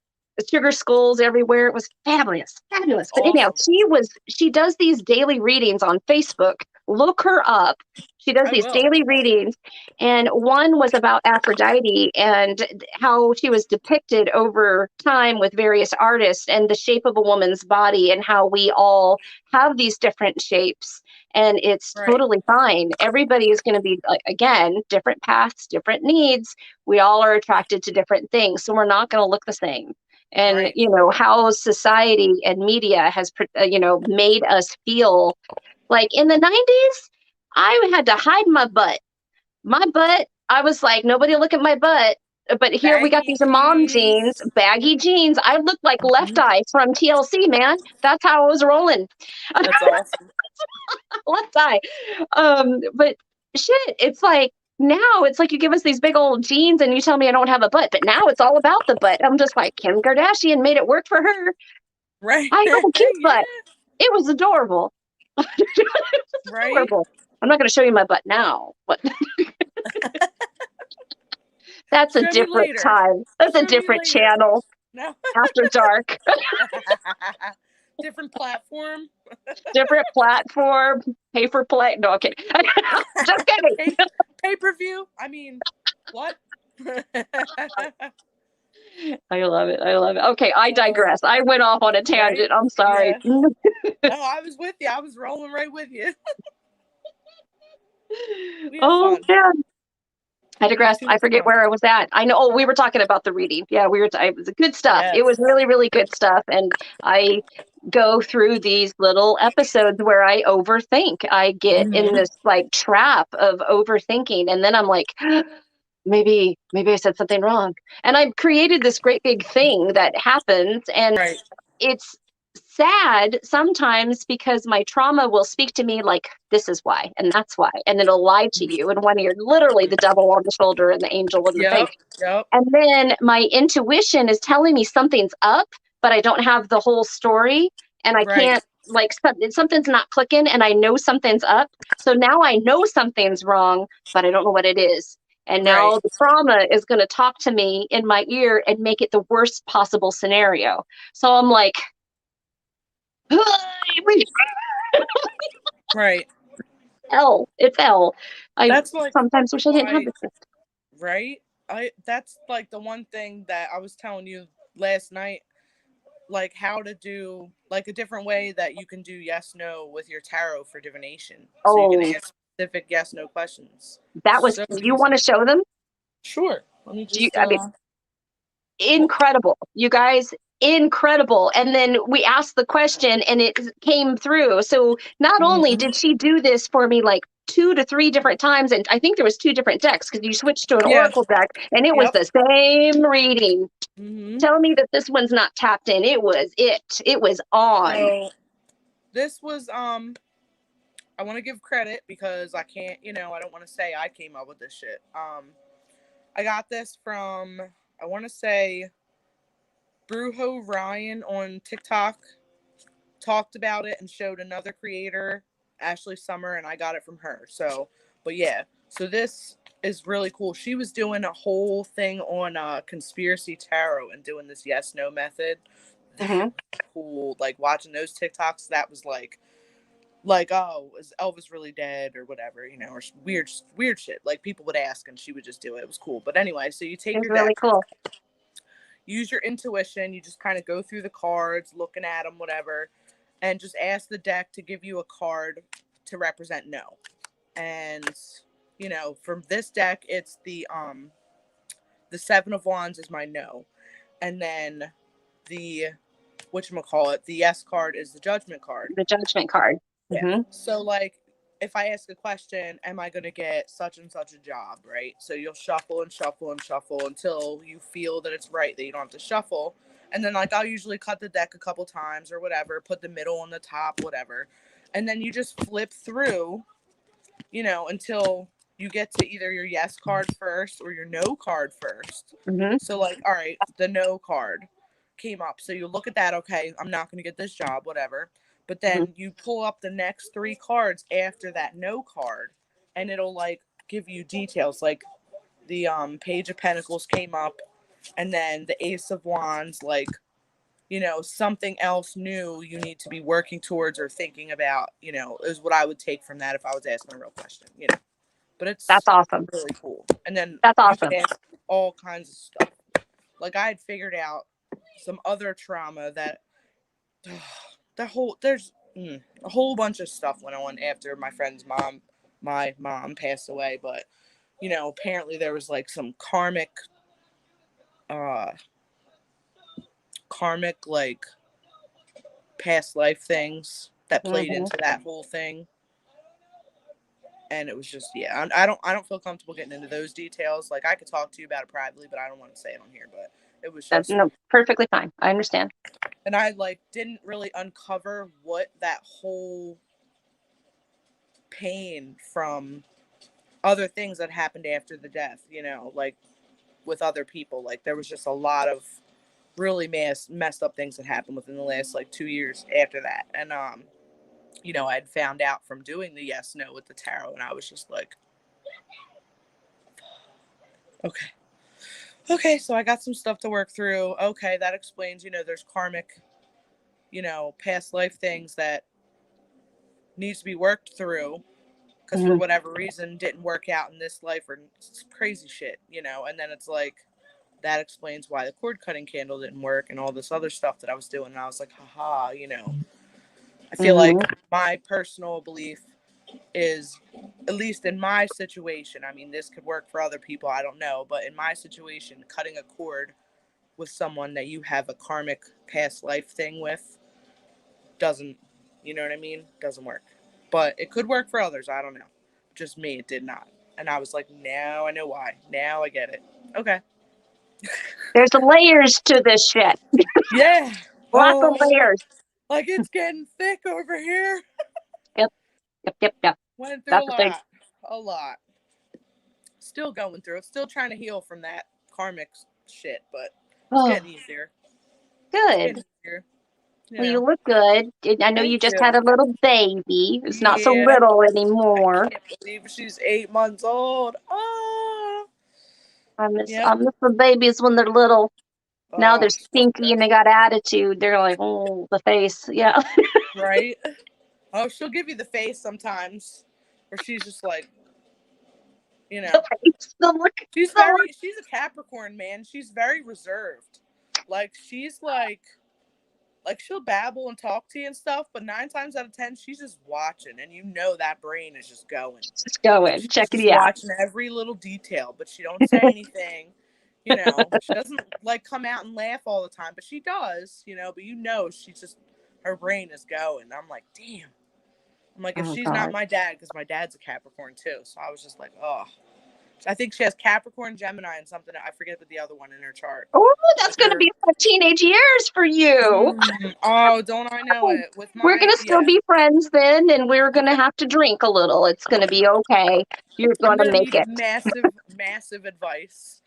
sugar skulls everywhere. It was fabulous, That's fabulous. But anyhow, awesome. she does these daily readings on Facebook. Look her up. She does I these will. daily readings, and one was about Aphrodite and how she was depicted over time with various artists and the shape of a woman's body and how we all have these different shapes. And it's Right. totally fine. Everybody is going to be, again, different paths, different needs. We all are attracted to different things, so we're not going to look the same. And Right. how society and media has made us feel like in the 90s I had to hide my butt. I was like, nobody look at my butt. But here we got Baggy these mom jeans, jeans. baggy jeans. I looked like Left Mhm. Eye from TLC, man. That's how I was rolling. That's awesome. Left Eye. But shit, it's like now it's like you give us these big old jeans and you tell me I don't have a butt, but now it's all about the butt. I'm just like, Kim Kardashian made it work for her. Right. I have a cute butt. Yeah. It was adorable. It was Right. adorable. I'm not going to show you my butt now, but that's a Show me different later. time. That's a Show me different later. channel No. after dark. Different platform. Different platform. Pay for play. No, okay. Just kidding. Pay-per-view. I mean, what? I love it. I love it. Okay, I Oh, digress. I went off on a right? tangent. I'm sorry. Yeah. No, I was with you. I was rolling right with you. We have Oh fun. man. I We have digress. too I much forget fun. where I was at. I know. Oh, we were talking about the reading. Yeah, we were. It was good stuff. It was Yes. really, really good stuff. And I go through these little episodes where I overthink. I get in Mm-hmm. this like trap of overthinking, and then I'm like, maybe I said something wrong. And I've created this great big thing that happens, and Right. it's sad sometimes because my trauma will speak to me like this is why and that's why, and it'll lie to you, and when you're literally the devil on the shoulder and the angel in the face. Yep. Yep. And then my intuition is telling me something's up, but I don't have the whole story, and I Right. can't, like, something's not clicking, and I know something's up. So now I know something's wrong, but I don't know what it is. And Right. now the trauma is going to talk to me in my ear and make it the worst possible scenario. So I'm like, Right. hell, it's hell. I That's like sometimes wish I didn't have why, this. right? That's like the one thing that I was telling you last night, like how to do like a different way that you can do yes no with your tarot for divination. So you can Oh, ask specific yes no questions. that was, So do you want to easy. show them? Sure. Let me Do you, just I mean, well, incredible, you guys, incredible. And then we asked the question and it came through. So not only mhm. did she do this for me like 2 to 3 different times, and I think there was 2 different decks because you switched to an Yeah. oracle deck and it was Yep. the same reading. Mhm. Tell me that this one's not tapped in. It was on. So this was I want to give credit because I can't, I don't want to say I came up with this shit. I got this from, I want to say, Brujo Ryan on TikTok talked about it and showed another creator, Ashley Summer, and I got it from her. So, but yeah, so this is really cool. She was doing a whole thing on conspiracy tarot and doing this yes no method. That Hmm. was cool. Like watching those TikToks, that was like, oh, is Elvis really dead or whatever, or weird shit. Like people would ask and she would just do it. It was cool. But anyway, so you It take was your really deck, cool. use your intuition, you just kind of go through the cards, looking at them, whatever, and just ask the deck to give you a card to represent no. And from this deck, it's the Seven of Wands is my no, and then the whatchamacallit, the yes card is the Judgment card. The judgment card. Yeah. Hmm. So like if I ask a question, am I going to get such and such a job, right? So you'll shuffle and shuffle and shuffle until you feel that it's right, that you don't have to shuffle. And then like I'll usually cut the deck a couple times or whatever, put the middle on the top, whatever. And then you just flip through, until you get to either your yes card first or your no card first. Hmm. So like, all right, the no card came up. So you look at that, okay, I'm not going to get this job, whatever. But Hmm. then you pull up the next 3 cards after that no card and it'll like give you details like the Page of Pentacles came up and then the Ace of Wands like something else new you need to be working towards or thinking about, is what I would take from that if I was asking a real question. But That's it's awesome. really cool. And then That's you could awesome. ask all kinds of stuff. Like I had figured out some other trauma that there's a whole bunch of stuff went on after my mom passed away. But apparently there was like some uh karmic like past life things that played Hmm. into that whole thing. And it was just, yeah, I don't feel comfortable getting into those details. Like I could talk to you about it privately, but I don't want to say it on here. But it was just, No, perfectly fine. I understand. and I like didn't really uncover what that whole pain from other things that happened after the death, like with other people. Like there was just a lot of really messed up things that happened within the last like 2 years after that. And I had found out from doing the yes no with the tarot, and I was just like, okay. Okay, so I got some stuff to work through. Okay, that explains, there's karmic, past life things that needs to be worked through because for Hmm. whatever reason didn't work out in this life or crazy shit. And then it's like that explains why the cord cutting candle didn't work and all this other stuff that I was doing. And I was like, haha. I feel like Hmm. my personal belief is, at least in my situation, I mean, this could work for other people, I don't know, but in my situation, cutting a cord with someone that you have a karmic past life thing with doesn't, you know what I mean? Doesn't work. But it could work for others. I don't know. Just me, it did not. And I was like, now I know why. Now I get it. Okay. There's layers to this shit. Yeah. Lots of Oh, layers. like it's getting thick over here. Yep, yep, yep, yep. Went through a That's the thing. lot. A lot. Still going through it. Still trying to heal from that karmic shit, but it's Oh, getting easier. It's good. getting easier. Well, you look good. I know you Thank just had you. a little baby. It's not so Yeah. little I anymore. can't believe she's 8 months old. Oh, I yep. miss the babies when they're little. Now they're Oh, she's the stinky and they best. got attitude. They're like, oh, the face. Yeah. Right? Oh, she'll give you the face sometimes, where she's just like, you The know, face. The look. The look. she's a Capricorn, man. She's very reserved. Like, she's like she'll babble and talk to you and stuff, but 9 times out of 10, she's just watching, and that brain is just going. Just Like going. she's Check just it out. watching every little detail, but she don't say anything. She doesn't like come out and laugh all the time, but she does. But she's just her brain is going. I'm like, damn. I'm like, if Oh, she's not God. my dad, because my dad's a Capricorn too, so I was just like, oh. I think she has Capricorn, Gemini, and something. I forget what the other one in her chart. Oh, that's But going to be like teenage years for you. oh, don't I know it? With We're my going to still yeah. be friends then, and we're going to Okay. have to drink a little. It's going to be okay. You're I'm going to gonna make need it. massive, massive advice.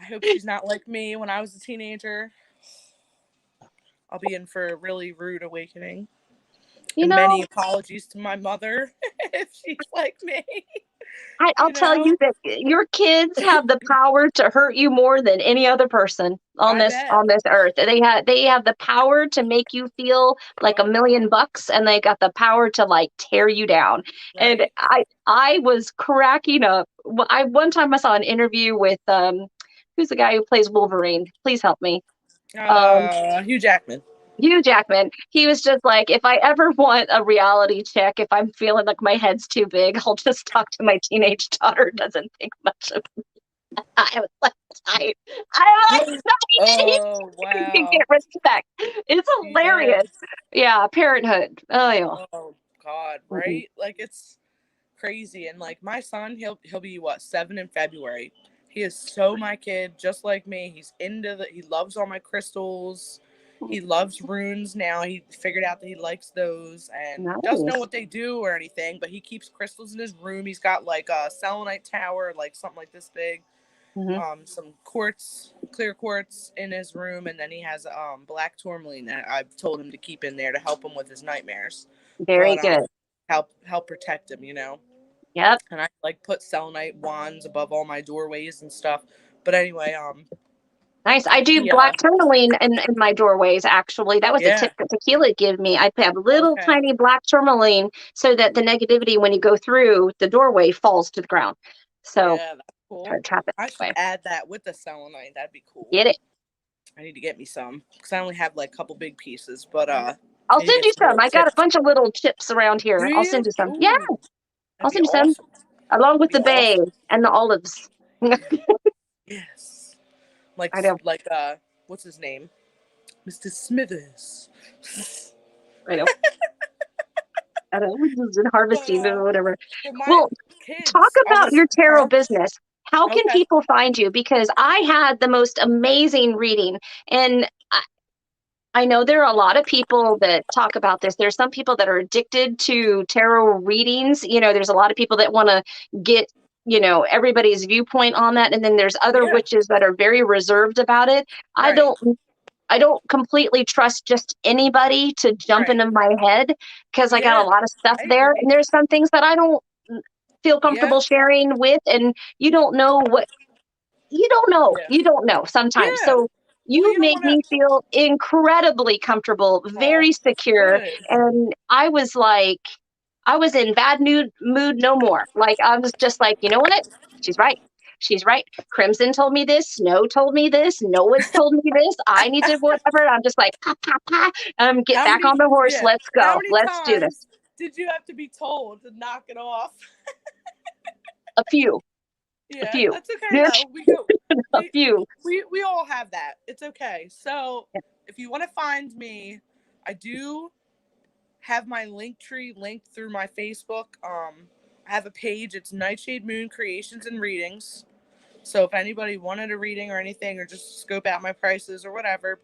I hope she's not like me when I was a teenager. I'll be in for a really rude awakening. You And know, many apologies to my mother if she's like me. I'll You tell know? you that your kids have the power to hurt you more than any other person on I this bet. on this earth. They have the power to make you feel like a Oh, million bucks, and they got the power to like tear you down. And right? I was cracking up. I one time I saw an interview with who's the guy who plays Wolverine? Please help me. Um Hugh Jackman. Hugh Jackman. He was just like, if I ever want a reality check, if I'm feeling like my head's too big, I'll just talk to my teenage daughter. Doesn't think much of it. I was like, I'm like, Oh, you can wow. get respect. It's Yeah. hilarious. Yeah, parenthood. Oh, yeah. Oh, God, Mm-mm. right? Like, it's crazy. And like my son, he'll be what, 7 in February. He is so my kid, just like me. He loves all my crystals. He loves runes now. He figured out that he likes those and doesn't know Nice. what they do or anything, but he keeps crystals in his room. He's got like a selenite tower, like something like this big. Hmm. Some quartz, clear quartz in his room, and then he has black tourmaline that I've told him to keep in there to help him with his nightmares. Very But good. help protect him. Yep. And I like put selenite wands above all my doorways and stuff. But anyway, Nice. I do Yeah. black tourmaline in my doorways, actually. That was a Yeah. tip that tequila gave me. I have little Okay. tiny black tourmaline so that the negativity when you go through the doorway falls to the ground. So Yeah, that's try cool. to trap it I that should way. add that with the selenite. That'd be cool. Get it. I need to get me some because I only have like a couple big pieces, but I'll I need to send get you some some. little I got a tips. bunch of little chips around Do here. I'll you? send you some. Yeah, Ooh, I'll that'd be send you some awesome. along with That'd be the bay awesome. and the olives. Yes. Like I know. like what's his name? Mr. Smithers. I know. I know. We've just been But harvesting or whatever. for my Well, talk kids, I about was your tarot business. How can Okay. people find you? Because I had the most amazing reading, and I know there are a lot of people that talk about this. There's some people that are addicted to tarot readings. There's a lot of people that want to get, everybody's viewpoint on that. And then there's other Yeah. witches that are very reserved about it. I Right. don't I don't completely trust just anybody to jump Right. into my head because I got a Yeah. lot of stuff I there. agree. And there's some things that I don't feel Yeah. comfortable sharing with. And you don't know what you don't know. Yeah. You don't know sometimes. Yeah. So Well, you you don't made want to. me feel incredibly comfortable, Oh, very secure. good. And I was in bad mood no more. Like, I was just like, you know what? She's right. She's right. Crimson told me this. Snow told me this. Noah's told me this. I need to whatever. I'm just like, pa, pa, pa. Get How back many? on the horse. Yeah. Let's How go. many Let's do this. times did you have to be told to knock it off? A few, a Yeah, few, that's okay though. We go. a We few. we all have that. It's okay. So if you want to find me, I do have my link tree linked through my Facebook. I have a page. It's Nightshade Moon Creations and Readings. So if anybody wanted a reading or anything, or just scope out my prices or whatever,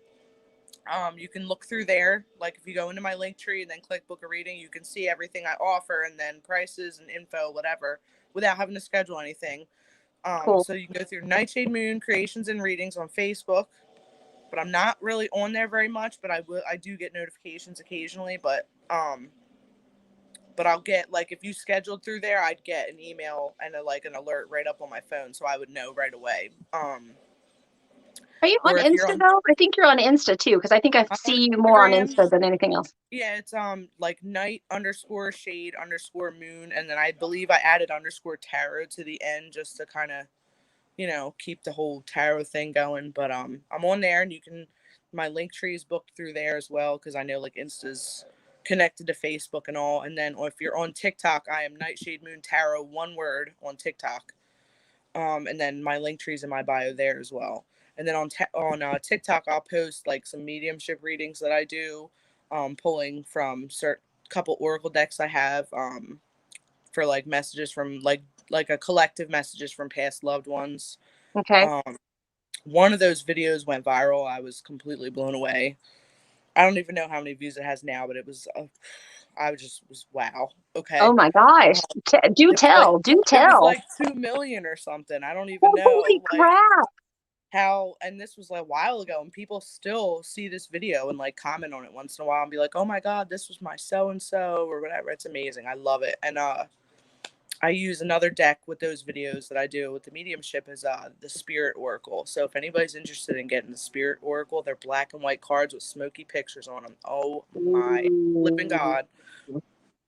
you can look through there. Like if you go into my link tree and then click book a reading, you can see everything I offer and then prices and info, whatever, without having to schedule anything. Cool. So you can go through Nightshade Moon Creations and Readings on Facebook, but I'm not really on there very much. But I do get notifications occasionally. But I'll get, like, if you scheduled through there, I'd get an email and an alert right up on my phone, so I would know right away. Are you on Or if you're Insta on, though? I think you're on Insta too, because I think I I'm on see you more on Instagram. Insta than anything else. Yeah, it's like night_shade_moon, and then I believe I added _tarot to the end just to kind of keep the whole tarot thing going. But I'm on there, and my link tree is booked through there as well, because I know like Insta's connected to Facebook and all. And then if you're on TikTok, I am Nightshade Moon Tarot, one word, on TikTok. And then my link tree's in my bio there as well. And then on TikTok, I'll post like some mediumship readings that I do, pulling from certain couple oracle decks I have, for like messages from like a collective messages from past loved ones. Okay. Um, one of those videos went viral. I was completely blown away. I don't even know how many views it has now, but it was, I was wow. Oh Okay. my gosh. Do It was like tell. Do it was tell. like 2 million or something. I don't even Holy know like crap. how. And this was like a while ago, and people still see this video and like comment on it once in a while and be like, "Oh my god, this was my so and so," or whatever. It's amazing. I love it. And I use another deck with those videos that I do with the mediumship is the Spirit Oracle. So if anybody's interested in getting the Spirit Oracle, they're black and white cards with smoky pictures on them. Oh my flipping Ooh. god.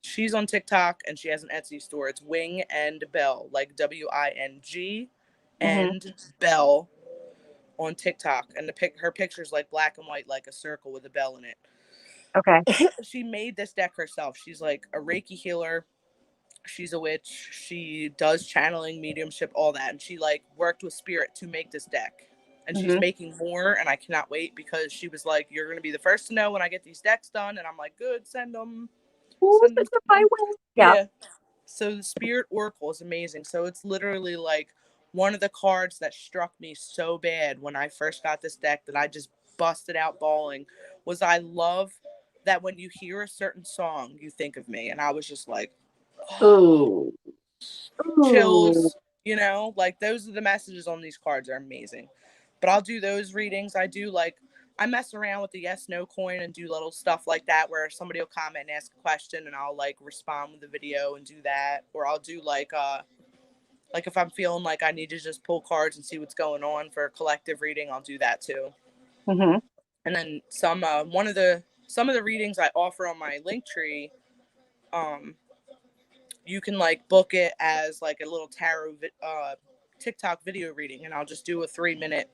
She's on TikTok and she has an Etsy store. It's Wing and Bell, like WING Hmm. and Bell on TikTok. And her picture's like black and white, like a circle with a bell in it. Okay. She made this deck herself. She's like a Reiki healer. She's a witch. She does channeling, mediumship, all that. And she like worked with spirit to make this deck. And she's Hmm. making more, and I cannot wait, because she was like, "You're gonna be the first to know when I get these decks done." And I'm like, "Good, send them, Ooh, send them such a to me." highway. Yeah. Yeah. So the Spirit Oracle is amazing. So it's literally like one of the cards that struck me so bad when I first got this deck that I just busted out bawling was, I love that when you hear a certain song, you think of me. And I was just like, oh, Ooh. Ooh. chills, like those are the messages on these cards are amazing. But I'll do those readings. I mess around with the yes no coin and do little stuff like that where somebody will comment and ask a question and I'll like respond with the video and do that. Or I'll do like Like if I'm feeling like I need to just pull cards and see what's going on for a collective reading, I'll do that too. Mm-hmm. And then some of the readings I offer on my link tree, um, you can like book it as like a little tarot TikTok video reading, and I'll just do a 3 minute,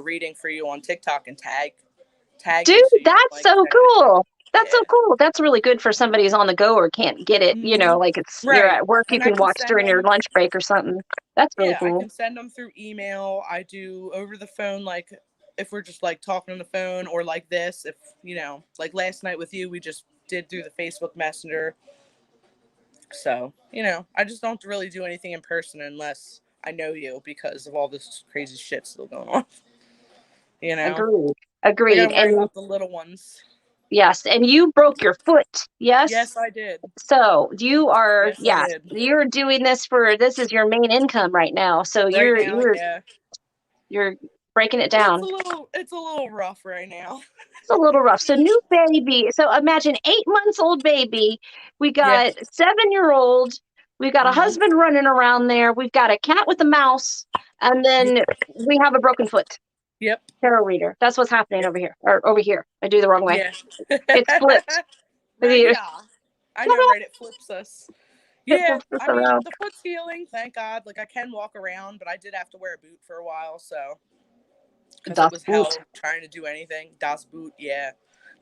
reading for you on TikTok and tag Dude, you so you can that's like so send it. cool. That's so Yeah. cool. That's really good for somebody who's on the go or can't get it, Hmm. like you're Right. at work, you And I can can watch send during your them. lunch break or something. That's really Yeah, I cool. can send them through email. I do over the phone, like if we're just like talking on the phone, or like this, if like last night with you, we just did through the Facebook Messenger. So, I just don't really do anything in person unless I know you because of all this crazy shit still going on. You know, Agreed. we got Agreed. to worry And about the little ones. yes, and you broke your foot. Yes. Yes, I did. So you are, Yes, I yeah, did. you're doing this is your main income right now. So Right you're now, you're yeah. you're breaking it It's a down. little it's a little rough right now. It's a little rough. So new baby. So imagine 8 months old baby. We Yeah. got 7-year old. We've got a Mhm. husband running around there. We've got a cat with a mouse, and Yep. then we have a broken foot. Yep. Tarot reader. That's what's happening Yep. over here, or over here. I do the wrong way. Yeah. It's flipped. Right, It yeah. I know, right? It flips us. Yeah, flips us I mean, around. the foot's healing, thank God. Like, I can walk around, but I did have to wear a boot for a while, so, because it Das was Boot. hell trying to do anything. Das Boot, yeah.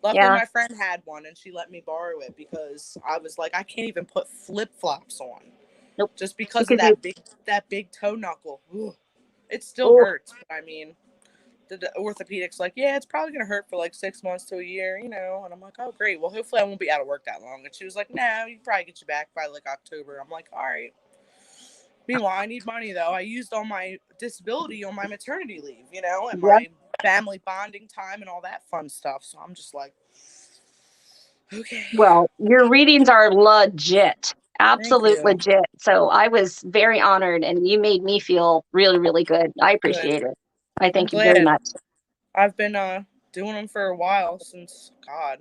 Luckily, Yeah. my friend had one, and she let me borrow it because I was like, I can't even put flip flops on Nope. just because of Because you. that big toe knuckle. Ugh. It still Oh, hurts, but I mean, the orthopedic's like, yeah, it's probably gonna hurt for like 6 months to a year. And I'm like, oh great, well hopefully I won't be out of work that long. And she was like, no, you can probably get you back by like October. I'm like, all right. Meanwhile, I need money though. I used all my disability on my maternity leave, and yeah. my family bonding time and all that fun stuff. So I'm just like, okay, Well, your readings are legit. thank Absolute you. legit. So I was very honored, and you made me feel really, really good. I Good. appreciate it. I I'm thank you very glad. much. I've been doing them for a while, since God,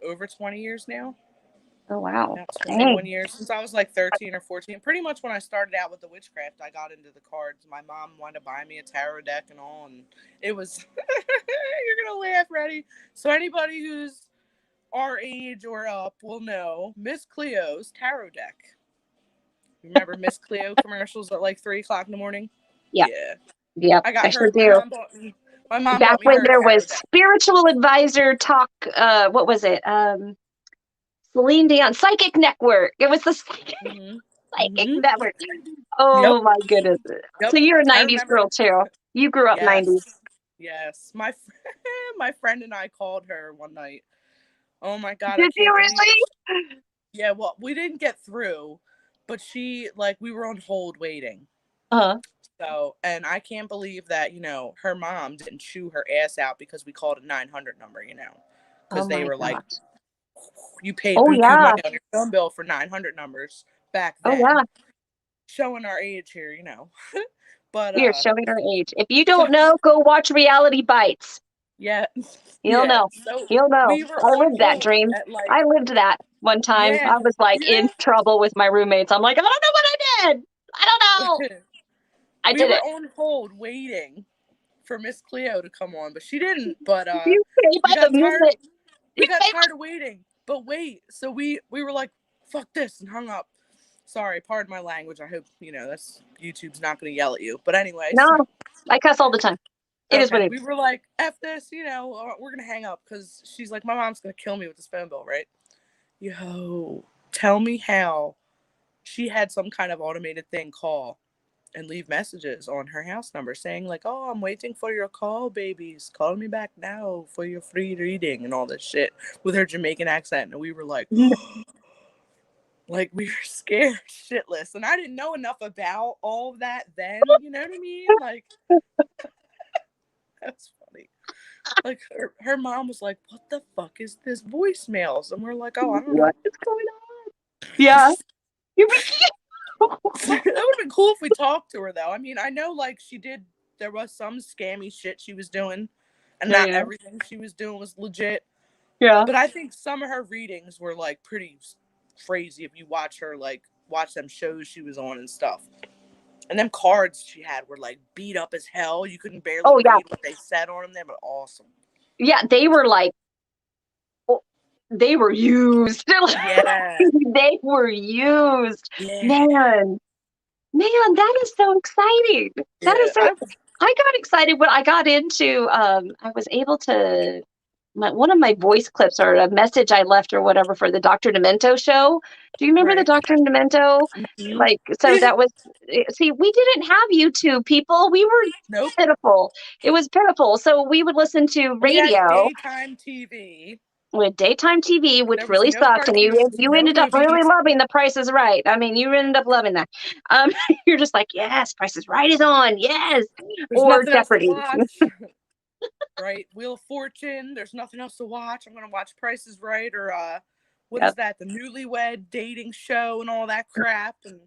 over 20 years now. Oh, wow. About Dang. 21 years, since I was like 13 or 14. Pretty much when I started out with the witchcraft, I got into the cards. My mom wanted to buy me a tarot deck and all, and it was you're gonna laugh, ready? So anybody who's our age or up will know Miss Cleo's tarot deck. Remember Miss Cleo commercials at like 3 o'clock in the morning? Yeah. Yeah. Yeah. I I got sure her. do. My mom Back bought me when her a there tarot was deck. spiritual advisor talk, what was it? Celine Dion, Psychic Network. It was the Mhm. Psychic Mhm. Network. Yep. Oh, my goodness. So Yep. you're a I 90s remember. girl, too. You grew up 90s. Yes. Yes. My friend and I called her one night. Oh my God, I Did you can't believe it. really? Yeah, well, we didn't get through, but she, like, we were on hold waiting. Uh-huh. So, and I can't believe that, her mom didn't chew her ass out because we called a 900 number, Oh, because they my were like, gosh. you paid Oh, buku yeah. money on your phone bill for 900 numbers back Oh, then. yeah. Showing our age here. But, We are showing our age. If you so don't know, go watch Reality Bites. yeah, You'll yeah. know. So You'll know. we were I on lived that hold dream. at like, I lived that one time. yeah, I was like in yeah. trouble with my roommates. I'm like, I don't know what I did. I don't know. I We did were it. on hold waiting for Miss Cleo to come on, but she didn't. But You pay we by the got tired. minute. You We got pay tired of waiting. But wait, so we were like, "Fuck this," and hung up. Sorry, pardon my language. I hope that's YouTube's not going to yell at you. But anyway, by. so No, I cuss all the time. It is what okay, it we is. were like, "F this," we're gonna hang up because she's like, "My mom's gonna kill me with this phone bill, right?" Yo, tell me how she had some kind of automated thing call and leave messages on her house number saying like, "Oh, I'm waiting for your call, babies. Call me back now for your free reading," and all this shit with her Jamaican accent. And we were like, like we were scared shitless. And I didn't know enough about all of that then. You know what I mean? Like, that's funny. Like her mom was like, "What the fuck is this voicemails?" And we're like, "Oh, I don't know." What is going on? Yeah. You That would have been cool if we talked to her though. I mean, I know like there was some scammy shit she was doing, and Yeah, not yeah. everything she was doing was legit. Yeah. But I think some of her readings were like pretty crazy if you watch her like watch them shows she was on and stuff. And them cards she had were like beat up as hell. You couldn't barely Oh yeah, read what they said on them. They were awesome. yeah. They were like, oh, they were used. Yeah. They were used. Yeah. Man, man, that is so exciting. That Yeah. is so. I got excited when I got into. I was able to. One of my voice clips or a message I left or whatever for the Dr. Demento show. Do you remember the Right. Dr. Demento? Mm-hmm. Like, so that was, see, we didn't have YouTube people. We were Nope. pitiful. It was pitiful. So we would listen to We had radio daytime TV. with daytime TV, which There was really no sucked. And cartoons, you no ended up really movies. loving The Price is Right. I mean, you ended up loving that. Um, you're just like, yes, Price is Right is on. Yes. There's Or nothing else to Jeopardy. watch. Right? Wheel of Fortune. There's nothing else to watch. I'm gonna watch Price is Right or what is Yep. that? The Newlywed Dating Show and all that crap and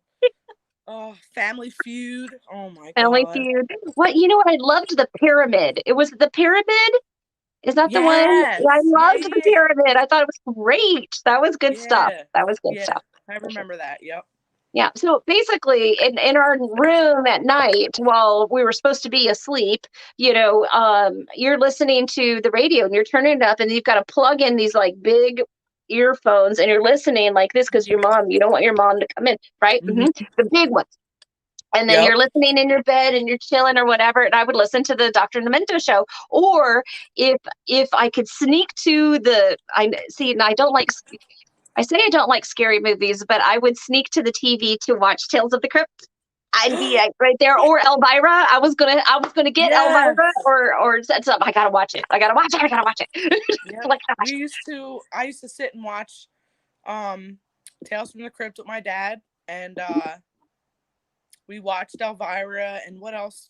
Family Feud. Oh my Family god. Feud. What, you know what? I loved The Pyramid. It was The Pyramid. Is that the one? I Yes. Yeah, loved yeah, The yeah. Pyramid. I thought it was great. That was good stuff. Yeah. That was good Yeah. stuff. I For sure. remember that. Yep. Yeah. So basically, in our room at night, while we were supposed to be asleep, you're listening to the radio and you're turning it up, and you've got to plug in these like big earphones, and you're listening like this because you don't want your mom to come in, right? Mm-hmm. The big ones. And then Yep. you're listening in your bed and you're chilling or whatever. And I would listen to the Dr. Demento show. Or if I could sneak to I see, and I say I don't like scary movies, but I would sneak to the TV to watch Tales of the Crypt. I'd be right there, or Elvira. I was gonna get Yes. Elvira, or set something. I gotta watch it. I gotta watch it. I gotta watch it. Yep. Like, I used to sit and watch Tales from the Crypt with my dad, and we watched Elvira, and what else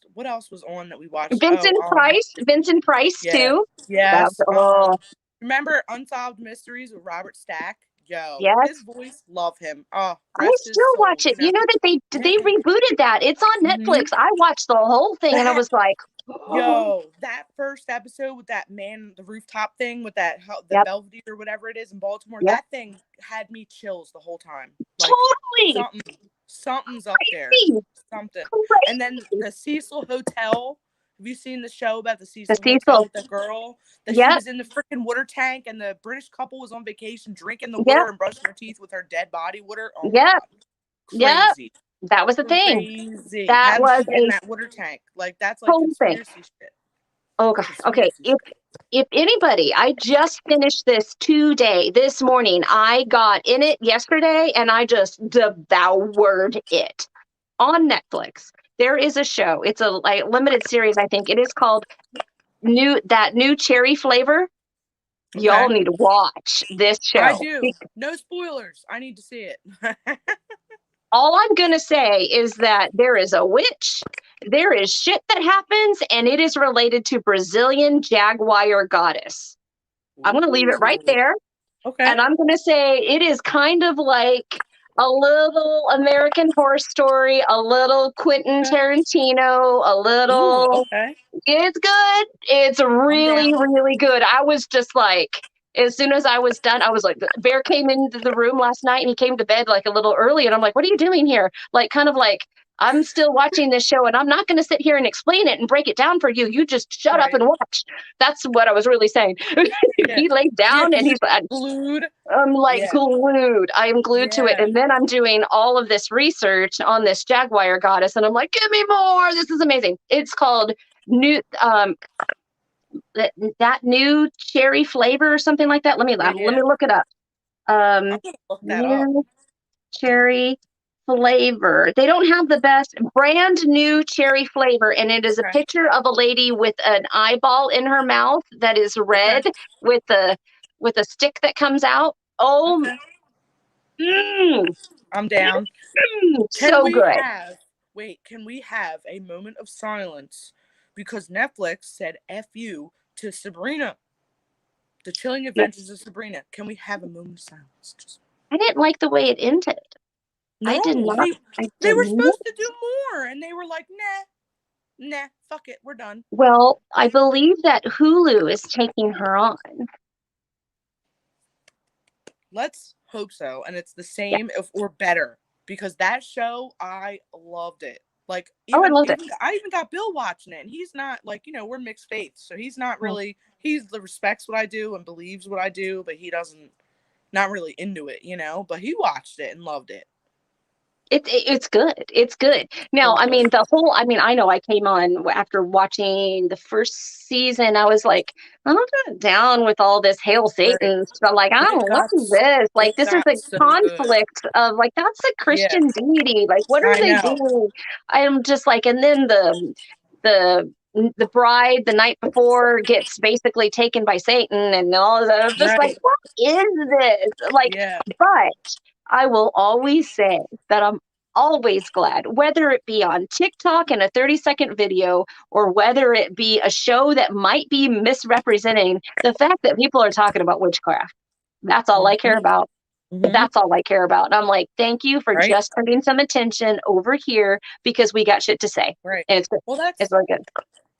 was on that we watched? Vincent Price Yeah. too. Yes. Oh Remember Unsolved Mysteries with Robert Stack? Yo, yes. his voice, love him. Oh, I rest his still soul, watch it. You know that they Yeah. rebooted that. It's on Mm-hmm. Netflix. I watched the whole thing and I That was like, oh, Yo, that first episode with that man, the rooftop thing with the yep, Belvedere or whatever it is in Baltimore, yep, that thing had me chills the whole time. Like totally something's up there, crazy, something. And then crazy. the Cecil Hotel. Have you seen the show about the The Cecil Hotel Cecil, with the girl that she yep, was in the freaking water tank and the British couple was on vacation drinking the yep, water and brushing their teeth with her dead body water? Oh my yep, god, yep. crazy, That was the thing. crazy. That How did was she get in a that water tank? Like that's like total thing. conspiracy shit. Oh god. Okay. Conspiracy shit. If anybody, I just finished this this morning. I got in it yesterday and I just devoured it on Netflix. There is a show. It's a like limited series, I think. It is called new cherry flavor. Y'all Okay. need to watch this I show. do. No spoilers. I need to see it. All I'm going to say is that there is a witch, there is shit that happens, and it is related to Brazilian jaguar goddess. I'm going to leave it right Ooh. there. Okay. And I'm going to say it is kind of like a little American Horror Story, a little Quentin Tarantino, a Ooh, little. okay. It's good. It's I'm really, down. really good. I was just like, as soon as I was done, I was like, Bear came into the room last night and he came to bed like a little early. And I'm like, what are you doing here? Like, kind of like, I'm still watching this show and I'm not going to sit here and explain it and break it down for you. You just shut up Right. and watch. That's what I was really saying. Yeah. He laid Yeah, down and because he's you're glued. I'm like Yeah. glued. I am glued to it. Yeah. And then I'm doing all of this research on this jaguar goddess. And I'm like, give me more. This is amazing. It's called new that new cherry flavor or something like that. Let me Yeah. look it up. I'm Um, gonna look that up. new cherry flavor. They don't have the best brand new cherry flavor, and it is a Okay. picture of a lady with an eyeball in her mouth that is red Okay. with a stick that comes out. Oh, Okay. mm, I'm down. so good. Can we have a moment of silence because Netflix said F you to Sabrina? The Chilling Adventures of Sabrina. Can we have a moment of silence? Just... I didn't like the way it ended. I No, did not. I they did were not. supposed to do more, and they were like, nah, fuck it, we're done. Well, I believe that Hulu is taking her on. Let's hope so, and it's the Yeah. same or better. because that show, I loved it. Like Oh, I even loved it. even I even got Bill watching it, and he's not like, we're mixed faiths, so he's not really, he respects what I do and believes what I do, but he doesn't, not really into it, but he watched it and loved it. It's good. It's good. Now, So I good. mean, I know I came on after watching the first season. I was like, I'm not down with all this Hail Right. Satan stuff. Like, I It don't, what got is this? Like, it this is got a so good. conflict of like, that's a Yeah, Christian deity. Like, what are I they know. doing? I am just like, and then the bride the night before gets basically taken by Satan and all that. I'm just like, Right. what is this? Like, Yeah. but I will always say that I'm always glad, whether it be on TikTok in a 30-second video or whether it be a show that might be misrepresenting the fact that people are talking about witchcraft. That's all I care Mm-hmm. about. Mm-hmm. That's all I care about. And I'm like, thank you for Right. just putting some attention over here because we got shit to say. Right. And it's good. Well, It's really good.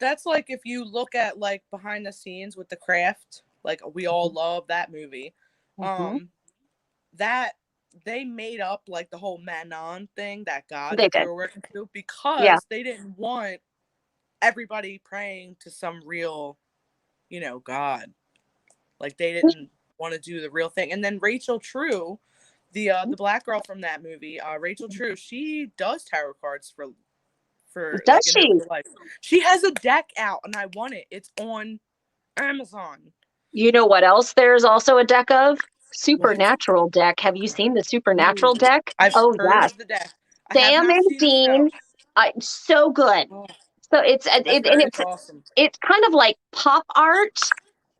that's like if you look at like behind the scenes with The Craft, like we all love that movie. Mm-hmm. That they made up like the whole Manon thing, that god They that they did. were working to, Yeah. because they didn't want everybody praying to some real, god. Like they didn't want to do the real thing. And then Rachel True, the black girl from that movie, Rachel True, she does tarot cards for Does like in her she? real life. She has a deck out, and I want it. It's on Amazon. You know what else there's also a deck of? What? Supernatural deck. Have you seen the Supernatural Ooh, deck? I've Oh, heard yes. of the deck. I have Sam not and seen the show. Dean, so good. Oh, So it's I've it, and heard it's awesome. it's kind of like pop art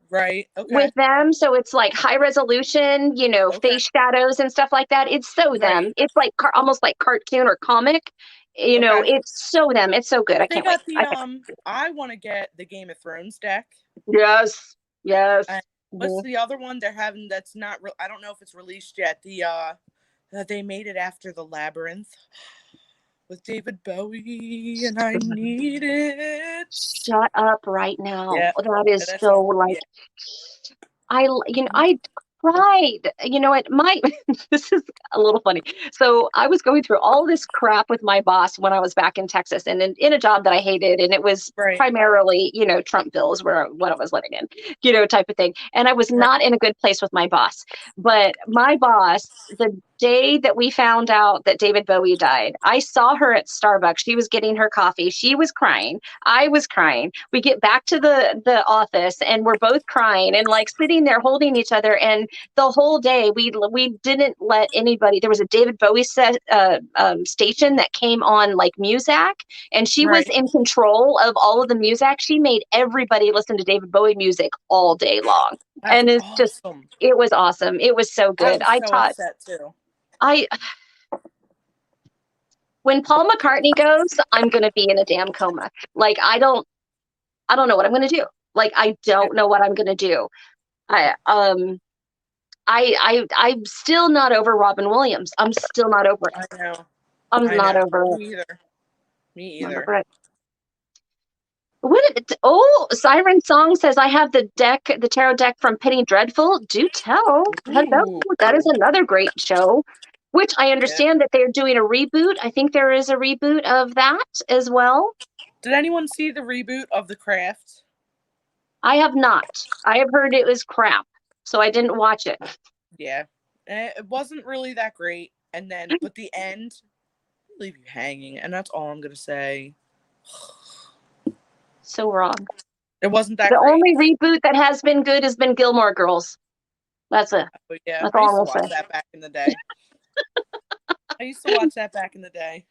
Right. with Okay. them. So it's like high resolution, Okay. face shadows and stuff like that. It's so Right. them. It's like almost like cartoon or comic. Okay. It's so them. It's so good. Well, I they can't wait. got the I can't. I want to get the Game of Thrones deck. Yes. Yes. And what's Mhm. the other one they're having that's not real? I don't know if it's released yet. They made it after the Labyrinth with David Bowie, and I need it. Shut up right now. Yeah, That and is that's so on. like Yeah. I cried. You know what? This is a little funny. So I was going through all this crap with my boss when I was back in Texas and in a job that I hated. And it was Right. primarily, Trump bills were what I was living in, type of thing. And I was Right. not in a good place with my boss. But my boss, the day that we found out that David Bowie died, I saw her at Starbucks. She was getting her coffee. She was crying. I was crying. We get back to the office and we're both crying and like sitting there holding each other. And the whole day we didn't let anybody. There was a David Bowie station that came on like Muzak, and she was Right. in control of all of the Muzak. She made everybody listen to David Bowie music all day long, That's and awesome. it was awesome. It was so I good. was so upset too. I when Paul McCartney goes, I'm gonna be in a damn coma. Like I don't know what I'm gonna do. Like I Yeah, don't know what I'm gonna do. I I'm still not over Robin Williams. I'm still not over it. I know. I'm I not know. over it. Me either. Me Not either. over it. Siren Song says I have the tarot deck from Penny Dreadful. Do tell. Hello. Ooh. That is another great show. Which I Yeah. understand that they're doing a reboot. I think there is a reboot of that as well. Did anyone see the reboot of The Craft? I have not. I have heard it was crap, so I didn't watch it. Yeah. It wasn't really that great. And then, but the end, leave you hanging. And that's all I'm going to say. So wrong. It wasn't that The great. only reboot that has been good has been Gilmore Girls. That's it. But yeah, That's I all used I'm to gonna watch say. that back in the day. I used to watch that back in the day.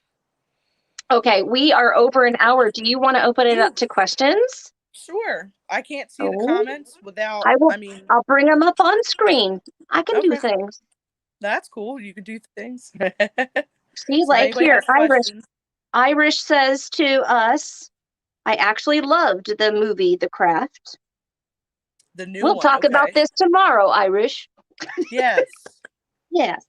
Okay, we are over an hour. Do you want to open it Ooh, up to questions? sure. I can't see the Oh, comments without, I will. I mean, I'll bring them up on screen. I can do okay. things. That's cool. You can do things. See, So if like anybody here, has questions, Irish says to us, I actually loved the movie The Craft. the new We'll one, talk about okay. this tomorrow, Irish. Yes. Yes.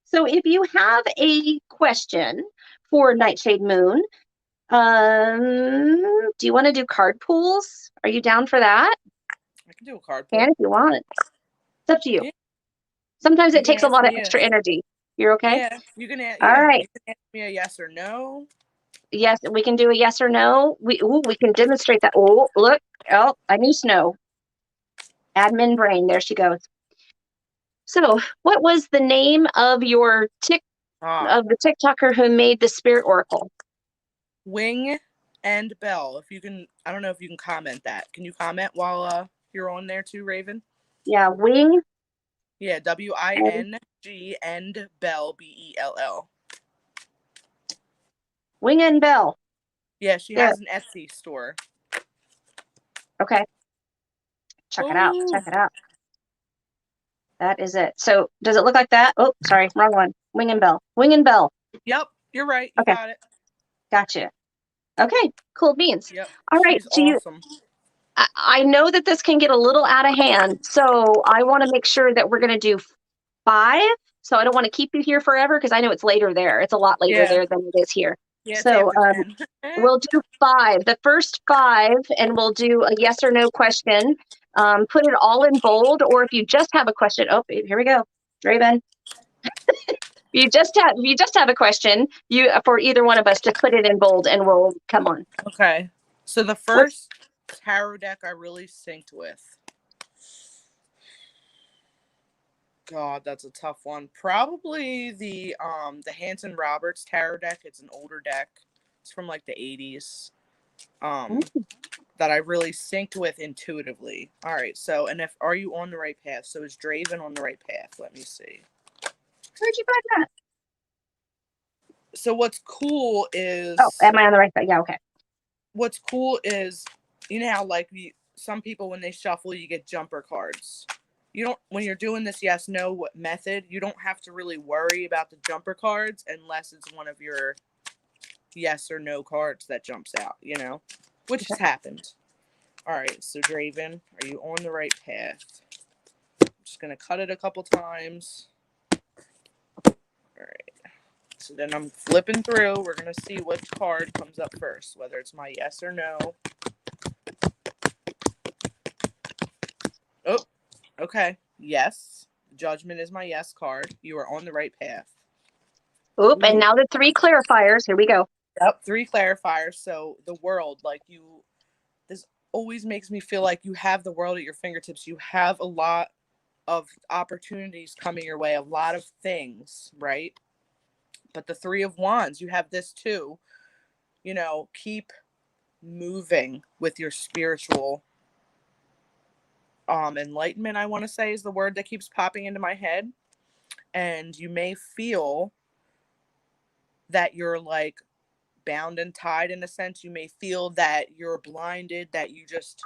So if you have a question for Nightshade Moon, do you want to do card pools? Are you down for that? I can do a card Can pull. if you want. It's up to you. Yeah, Sometimes you it can takes a ask lot of me extra energy. You're okay? Yeah, you can. All Yeah, right. you can ask me a yes or no. Yes, we can do a yes or no. We can demonstrate that. Oh, look. Oh, I knew snow. Admin brain. There she goes. So, what was the name of Ah, of the TikToker who made the Spirit Oracle? Wing and Bell. If you can, I don't know if you can comment that. Can you comment while you're on there too, Raven? Yeah, Wing Yeah, and WING and Bell, BELL. Wing and Bell. Yeah, she There. has an Etsy store. Okay. Check it out. Oh, Check it out. That is it. So, does it look like that? Oh, sorry, wrong one. Wing and Bell. Wing and Bell. yep, you're right. You Okay, got it. gotcha. Okay, cool beans. Yep, All right. she's So you, awesome. I know that this can get a little out of hand, so I want to make sure that we're going to do 5. So I don't want to keep you here forever because I know it's later there. It's a lot later Yeah, there than it is here. yeah, it's So after 10. we'll do 5, the first 5, and we'll do a yes or no question. Put it all in bold, or if you just have a question. Oh, here we go, Raven. You just have a question, you for either one of us, just put it in bold, and we'll come on. Okay, so the What's first tarot deck I really synced with. God, that's a tough one. Probably the Hanson Roberts tarot deck. It's an older deck. It's from like the 80s. That I really synced with intuitively. All right, so and if are you on the right path? So is Draven on the right path? Let me see. where'd you find that? So what's cool Oh, is am I on the right side? Yeah, okay. you know how like some people when they shuffle you get jumper cards. You don't when you're doing this yes no method, you don't have to really worry about the jumper cards unless it's one of your yes or no cards that jumps out, you know, which has Okay. happened. All right, so Draven, are you on the right path? I'm just gonna cut it a couple times. All right. So then I'm flipping through. We're gonna see which card comes up first, whether it's my yes or no. Oh, okay. Yes. Judgment is my yes card. You are on the right path. Oop, and Ooh. now the 3 clarifiers. Here we go. Yep. 3 clarifiers. So the world, like this always makes me feel like you have the world at your fingertips. You have a lot of opportunities coming your way, a lot of things, right? But the 3 of Wands, you have this too. You know, keep moving with your spiritual enlightenment, I want to say is the word that keeps popping into my head. And you may feel that you're like bound and tied in a sense. You may feel that you're blinded, that you just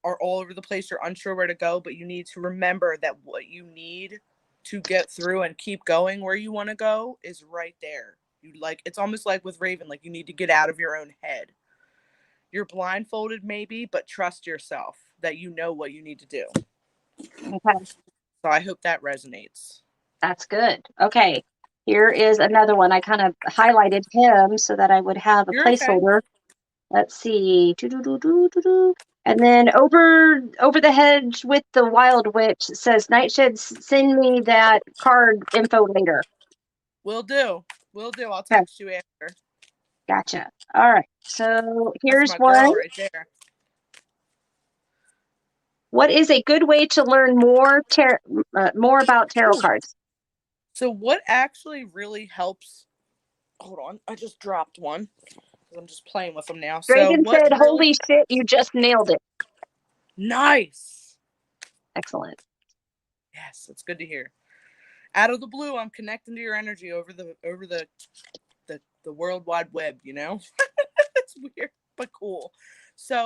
are all over the place, you're unsure where to go, but you need to remember that what you need to get through and keep going where you want to go is right there. You like it's almost like with Raven, like you need to get out of your own head. You're blindfolded maybe, but trust yourself that you know what you need to do. Okay, So I hope that resonates. that's good. Okay, here is another one. I kind of highlighted him so that I would have a You're okay. placeholder. Let's see. Doo-doo-doo-doo-doo-doo. And then over the hedge with the wild witch says Nightshade, send me that card info later. Will do. Will do. I'll Okay, text you after. gotcha. All right. So That's here's my one. girl right there. What is a good way to learn more about tarot Ooh. cards? So what actually really helps? Hold on, I just dropped one because I'm just playing with them now. So Draven what said, really "Holy shit, you just nailed it." nice? Excellent. Yes, it's good to hear. Out of the blue, I'm connecting to your energy over the world wide web. You know, it's weird but cool.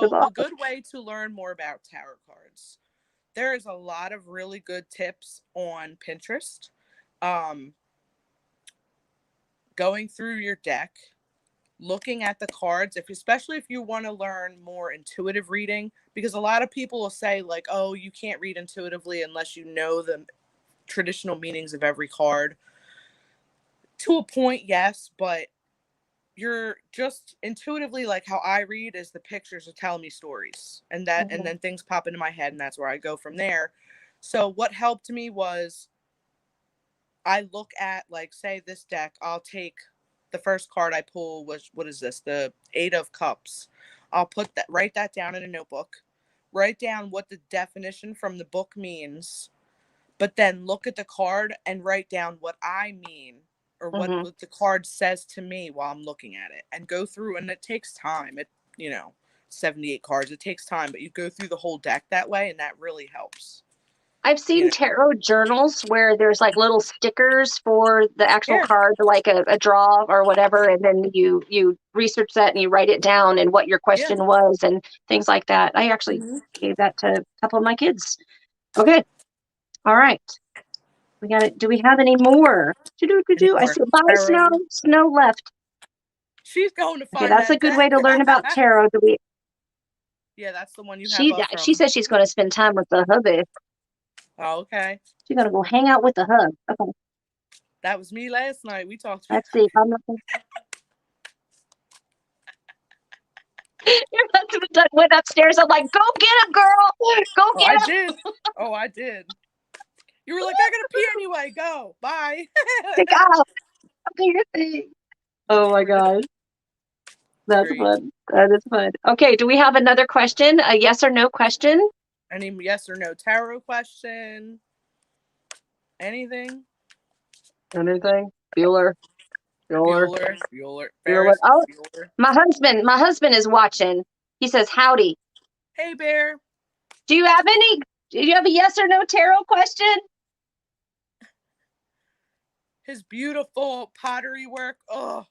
That's So a awesome. good way to learn more about tarot cards. There is a lot of really good tips on Pinterest. Um, going through your deck, looking at the cards, especially if you want to learn more intuitive reading, because a lot of people will say like, oh, you can't read intuitively unless you know the traditional meanings of every card. To a point, yes, but you're just intuitively, like how I read is the pictures are telling me stories, and Mhm. then things pop into my head and that's where I go from there. So what helped me was I look at, like, say this deck, I'll take the first card I pull was, what is this? The 8 of Cups. I'll write that down in a notebook, write down what the definition from the book means, but then look at the card and write down what I mean, or what Mm-hmm. the card says to me while I'm looking at it, and go through. And it takes time. 78 cards. It takes time, but you go through the whole deck that way, and that really helps. I've seen tarot journals where there's like little stickers for the actual Yeah. card, like a draw or whatever, and then you research that and you write it down and what your question was and things like that. I actually gave that to a couple of my kids. Okay. All right. We got it. Do we have any more? I see a lot of snow left. She's going to find Okay, that's a good way to learn about tarot. Yeah, that's the one you have up from. She says she's going to spend time with the hubby. Oh, okay. She's going to go hang out with the hub. Okay. That was me last night. We talked. Let's see. I'm not Your husband went upstairs. I'm like, go get him, girl. Go get him. I did. Oh, I did. You were like, I gotta pee anyway. Go. Bye. Take out. Do your thing. Oh my God. That's fun. That is fun. Okay, do we have another question? A yes or no question? Any yes or no tarot question? Anything? Anything? Bueller. Ferris, Oh, my husband is watching. He says, howdy. Hey, Bear. Do you have a yes or no tarot question? His beautiful pottery work. Oh,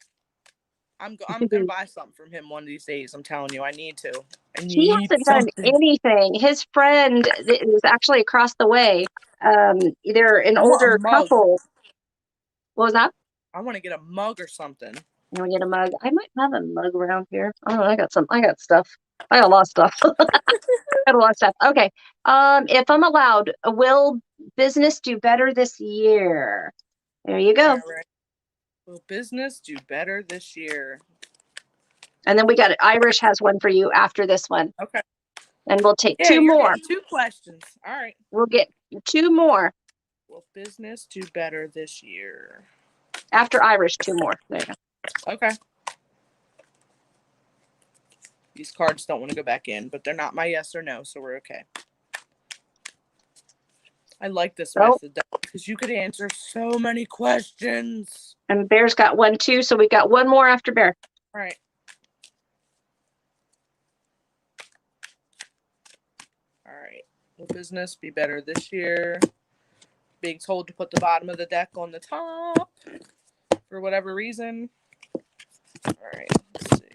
I'm gonna buy something from him one of these days. I'm telling you, I need to. He hasn't done anything. His friend is actually across the way. They're an older couple. What was that? I want to get a mug or something. You want to get a mug? I might have a mug around here. Oh, I got stuff. I got a lot of stuff. Got a lot of stuff. Okay. If I'm allowed, will business do better this year? There you go. Right. Will business do better this year? And then we got it. Irish has one for you after this one. Okay. And we'll take two more. 2 questions. All right. We'll get 2 more. Will business do better this year? After Irish, 2 more. There you go. Okay. These cards don't want to go back in, but they're not my yes or no, so we're okay. I like this method because you could answer so many questions. And Bear's got one too, so we got 1 more after Bear. All right. All right. Will business be better this year? Being told to put the bottom of the deck on the top for whatever reason. All right. Let's see.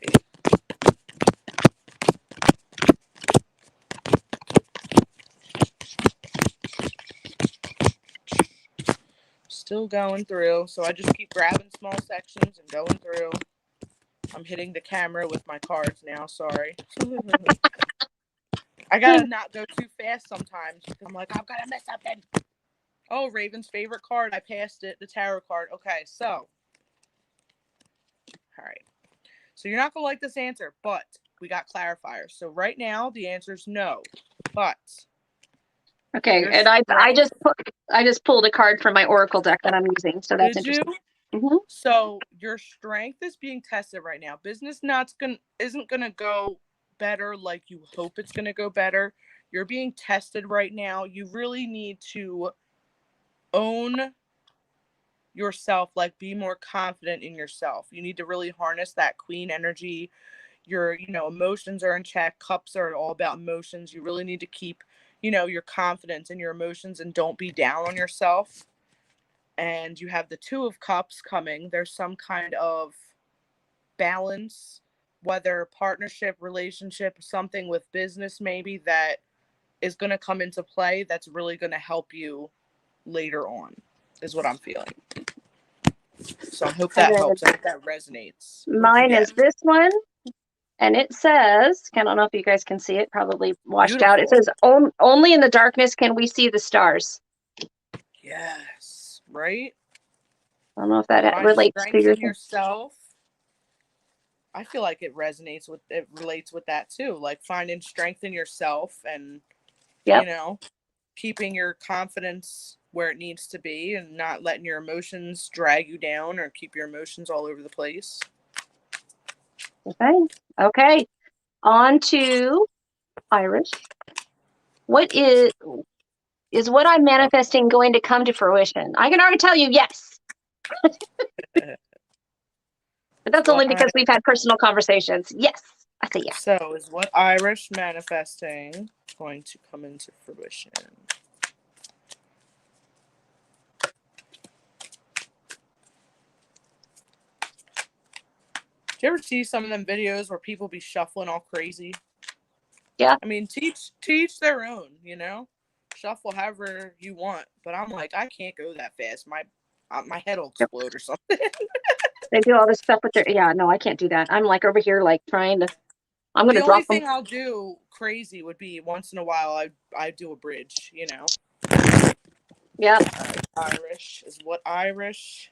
Still going through, so I just keep grabbing small sections and going through. I'm hitting the camera with my cards now, sorry. I gotta not go too fast sometimes because I'm like, I'm gonna miss something. Oh, Raven's favorite card. I passed it, the tarot card. Okay, so. All right. So you're not gonna like this answer, but we got clarifiers. So right now the answer is no, but. Okay, and I just pulled a card from my Oracle deck that I'm using, so that's interesting. Mm-hmm. So your strength is being tested right now. Business isn't gonna go better like you hope it's gonna go better. You're being tested right now. You really need to own yourself, like be more confident in yourself. You need to really harness that queen energy. Your emotions are in check. Cups are all about emotions. You really need to keep your confidence in your emotions and don't be down on yourself. And you have the 2 of Cups coming. There's some kind of balance, whether partnership, relationship, something with business maybe, that is going to come into play that's really going to help you later on, is what I'm feeling. So I hope that helps. I hope that resonates. Mine is this one. And it says, I don't know if you guys can see it, probably washed out. It says, only in the darkness can we see the stars. Yes, right? I don't know if that relates to yourself. I feel like it relates with that too. Like finding strength in yourself and, keeping your confidence where it needs to be and not letting your emotions drag you down or keep your emotions all over the place. Okay. Okay. On to Irish. What is what I'm manifesting going to come to fruition? I can already tell you yes. But that's only because we've had personal conversations. Yes. I say yes. So is what Irish manifesting going to come into fruition? Do you ever see some of them videos where people be shuffling all crazy? Yeah. I mean, teach their own, you know? Shuffle however you want. But I'm like, I can't go that fast. My head will explode or something. They do all this stuff with their, yeah, no, I can't do that. I'm like over here, like trying to, I'm going The to only drop them. thing I'll do crazy would be once in a while I do a bridge, you know? Yeah. Irish is what Irish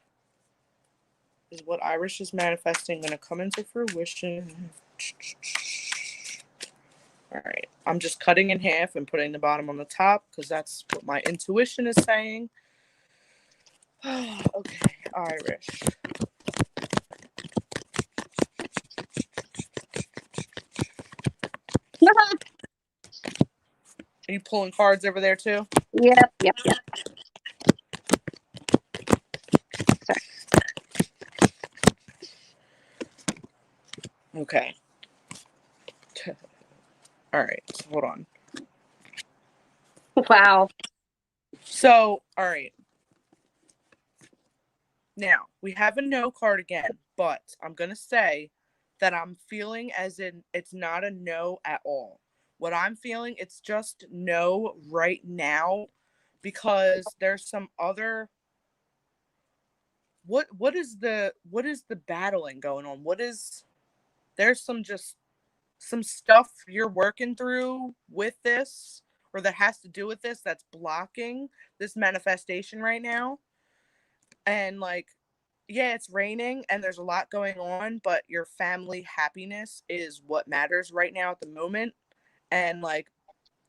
is manifesting going to come into fruition. All right, I'm just cutting in half and putting the bottom on the top because that's what my intuition is saying. Okay, Irish. Are you pulling cards over there too? Yep, yep, yep. Sorry. Okay. All right, hold on. Wow. So, all right. Now, we have a no card again, but I'm going to say that I'm feeling as in it's not a no at all. What I'm feeling, it's just no right now because there's some other what is the battling going on? There's some stuff you're working through with this or that has to do with this that's blocking this manifestation right now. And like, yeah, it's raining and there's a lot going on, but your family happiness is what matters right now at the moment. And like,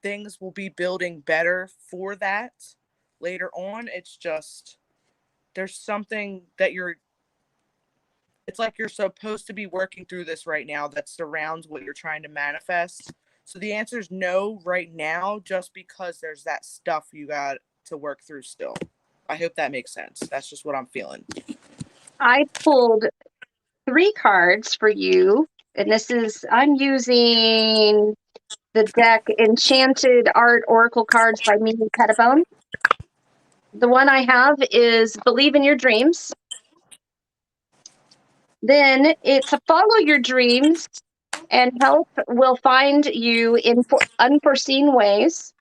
things will be building better for that later on. It's just, there's something that it's like you're supposed to be working through this right now that surrounds what you're trying to manifest. So the answer is no right now, just because there's that stuff you got to work through still. I hope that makes sense. That's just what I'm feeling. I pulled 3 cards for you, and I'm using the deck Enchanted Art Oracle cards by Mimi Pettibone. The one I have is Believe in Your Dreams. Then it's Follow Your Dreams and Help Will Find You in Unforeseen Ways.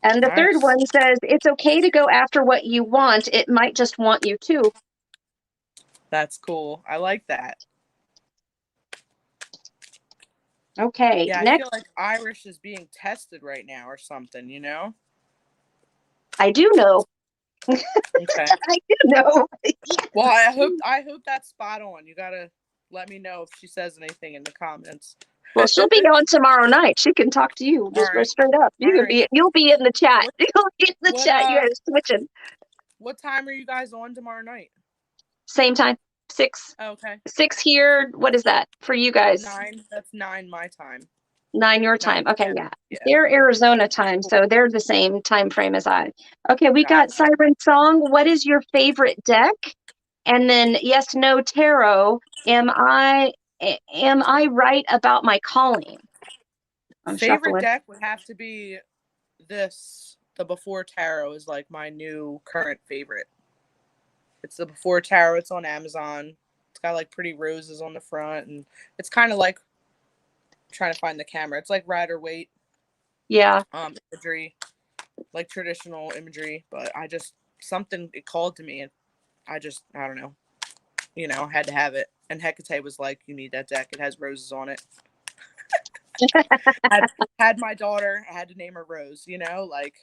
And the third Nice. one says, It's okay to go after what you want. It might just want you to. That's cool. I like that. Okay, Yeah, I next. feel like Irish is being tested right now or something, you know? I do know. Okay. I do know. Well, I hope that's spot on. You gotta let me know if she says anything in the comments. Well, she'll be on tomorrow night. She can talk to you. Just go Right. straight up. All right. You'll be in the chat. What, You'll be in the chat. You guys switching. What time are you guys on tomorrow night? Same time. 6. Oh, okay. 6 here. What is that for you guys? 9. That's 9 my time. 9 your time. 9 Okay, p.m. yeah. Yeah. They're Arizona time, so they're the same time frame as I. Okay, we got Gotcha. Siren Song. What is your favorite deck? And then yes, no tarot. Am I right about my calling? I'm Favorite shuffling. deck would have to be this. The Before Tarot is like my new current favorite. It's the Before Tarot. It's on Amazon. It's got like pretty roses on the front, and it's kind of like trying to find the camera. It's like Rider Waite. Yeah. Imagery, like traditional imagery, but I just something it called to me, and I don't know, I had to have it. And Hecate was like, "You need that deck. It has roses on it." had my daughter, I had to name her Rose. Like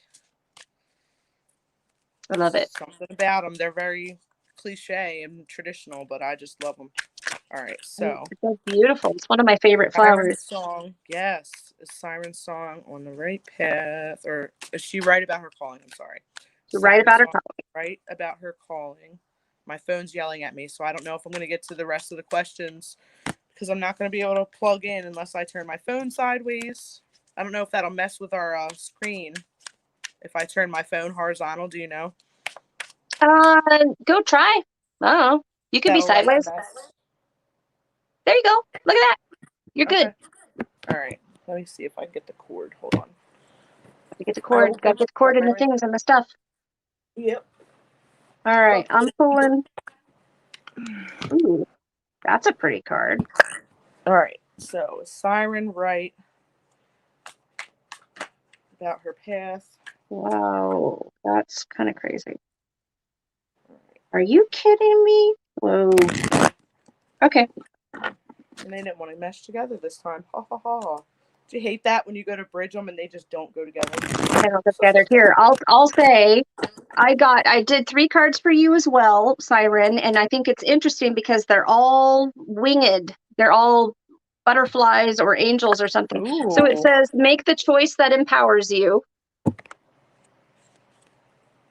I love it. something about them. They're very cliche and traditional, but I just love them. All right, so It's beautiful. It's one of my favorite Siren flowers. song, yes, is Siren song on the right path, or is she right about her calling? I'm sorry. You're right Siren about her song, calling. right about her calling. My phone's yelling at me, so I don't know if I'm going to get to the rest of the questions because I'm not going to be able to plug in unless I turn my phone sideways. I don't know if that'll mess with our screen if I turn my phone horizontal. Do you know? Go try. Oh, you could be That'll like sideways. mess. There you go. Look at that. You're good. Okay. All right. Let me see if I can get the cord. Hold on. You get the I cord. will Got to put get the cord you and the right. things and the stuff. Yep. All right, I'm pulling. Ooh, that's a pretty card. All right. So Siren right about her path. Wow, that's kind of crazy. Are you kidding me? Whoa. Okay. And they didn't want to mesh together this time. Ha ha ha. Do you hate that when you go to bridge them and they just don't go together? They don't get together. Here, I'll say I did 3 cards for you as well, Siren, and I think it's interesting because they're all winged. They're all butterflies or angels or something. So it Ooh. says, make the choice that empowers you.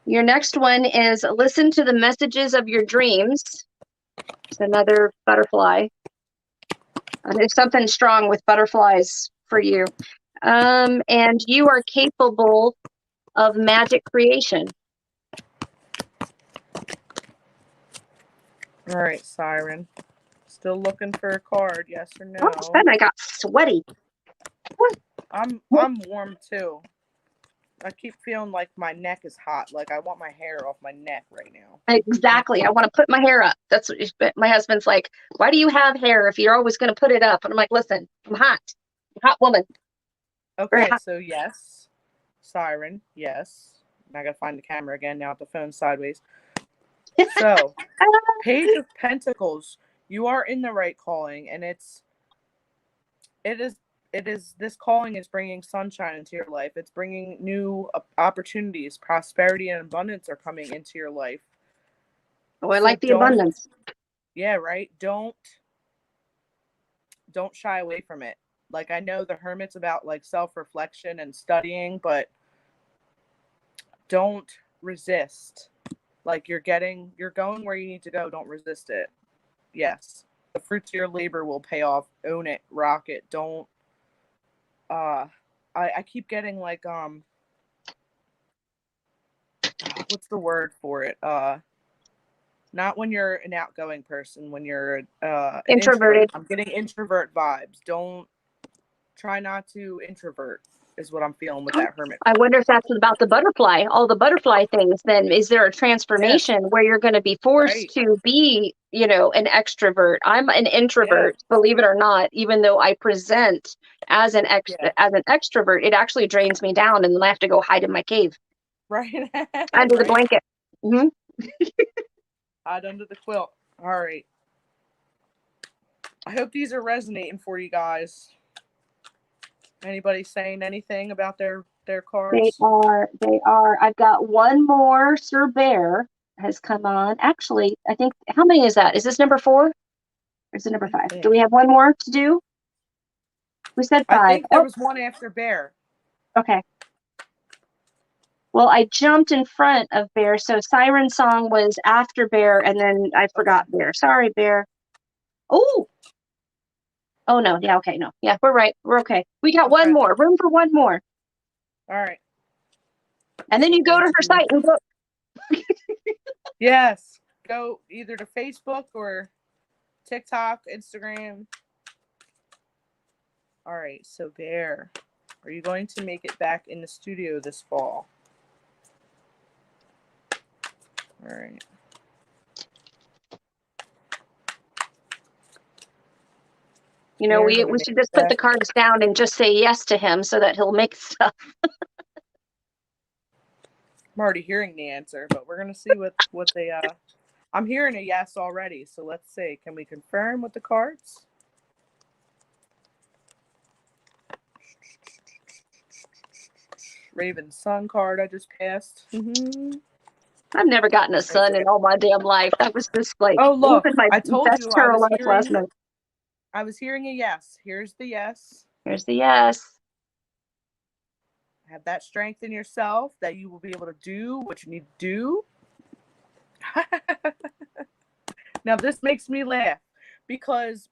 Your next one is listen to the messages of your dreams. It's another butterfly. There's something strong with butterflies for you. And you are capable of magic creation. All right, Siren. Still looking for a card, yes or All of a no? sudden, I got sweaty. I'm warm too. I keep feeling like my neck is hot. Like I want my hair off my neck right now. Exactly. I want to put my hair up. That's what my husband's like. Why do you have hair if you're always going to put it up? And I'm like, listen, I'm hot. I'm a hot woman. Very Okay, hot. so yes. Siren, yes. I gotta find the camera again now with the phone sideways. So, Page of Pentacles. You are in the right calling, and it is this calling is bringing sunshine into your life. It's bringing new opportunities. Prosperity and abundance are coming into your life. Oh, I So like the abundance. yeah, right. Don't shy away from it. Like I know the Hermit's about like self-reflection and studying, but don't resist. Like you're going where you need to go. Don't resist it. Yes. The fruits of your labor will pay off. Own it. Rock it. Don't I keep getting like what's the word for it? Not when you're an outgoing person, when you're an introvert. Introverted. I'm getting introvert vibes. Don't try not to introvert is what I'm feeling with that Hermit. I wonder if that's about the butterfly, all the butterfly things. Then is there a Yeah, transformation where you're going to be forced right. to be, an extrovert? I'm an Yeah, introvert, believe it or not, even though I present as an yeah. as an extrovert, it actually drains me down and then I have to go hide in my cave Right. under the Right. blanket. Hmm. Hide under the quilt. All right. I hope these are resonating for you guys. Anybody saying anything about their They cards? are, they are. I've got one more. Sir Bear has come on. Actually, I think, how many is that? Is this number 4 or is it number I 5? Do think. we have one more to do? We said I 5. think there Oh, was one after Bear. okay. Well, I jumped in front of Bear, so Siren Song was after Bear, and then I Okay. forgot Bear. Sorry, Bear. Oh, oh no, yeah, okay, no, yeah, we're right, we're okay. We got one Okay. more, room for one more, All right. and then So you we're go going to to her do. site and book. Yes. Go either to Facebook or TikTok, Instagram. All right. So Bear, are you going to make it back in the studio this fall? All right. Bear going to We make should it just put the back. cards down and just say yes to him so that he'll make stuff. I'm already hearing the answer, but we're gonna see what they. I'm hearing a yes already, so let's see. Can we confirm with the cards? Raven Sun card I just passed. I've never gotten a son in all my damn life. That was just like, Oh, it was look, my I told best you tarot life last night. I was hearing a yes. Here's the yes. Here's the yes. Have that strength in yourself that you will be able to do what you need to do. Now, this makes me laugh because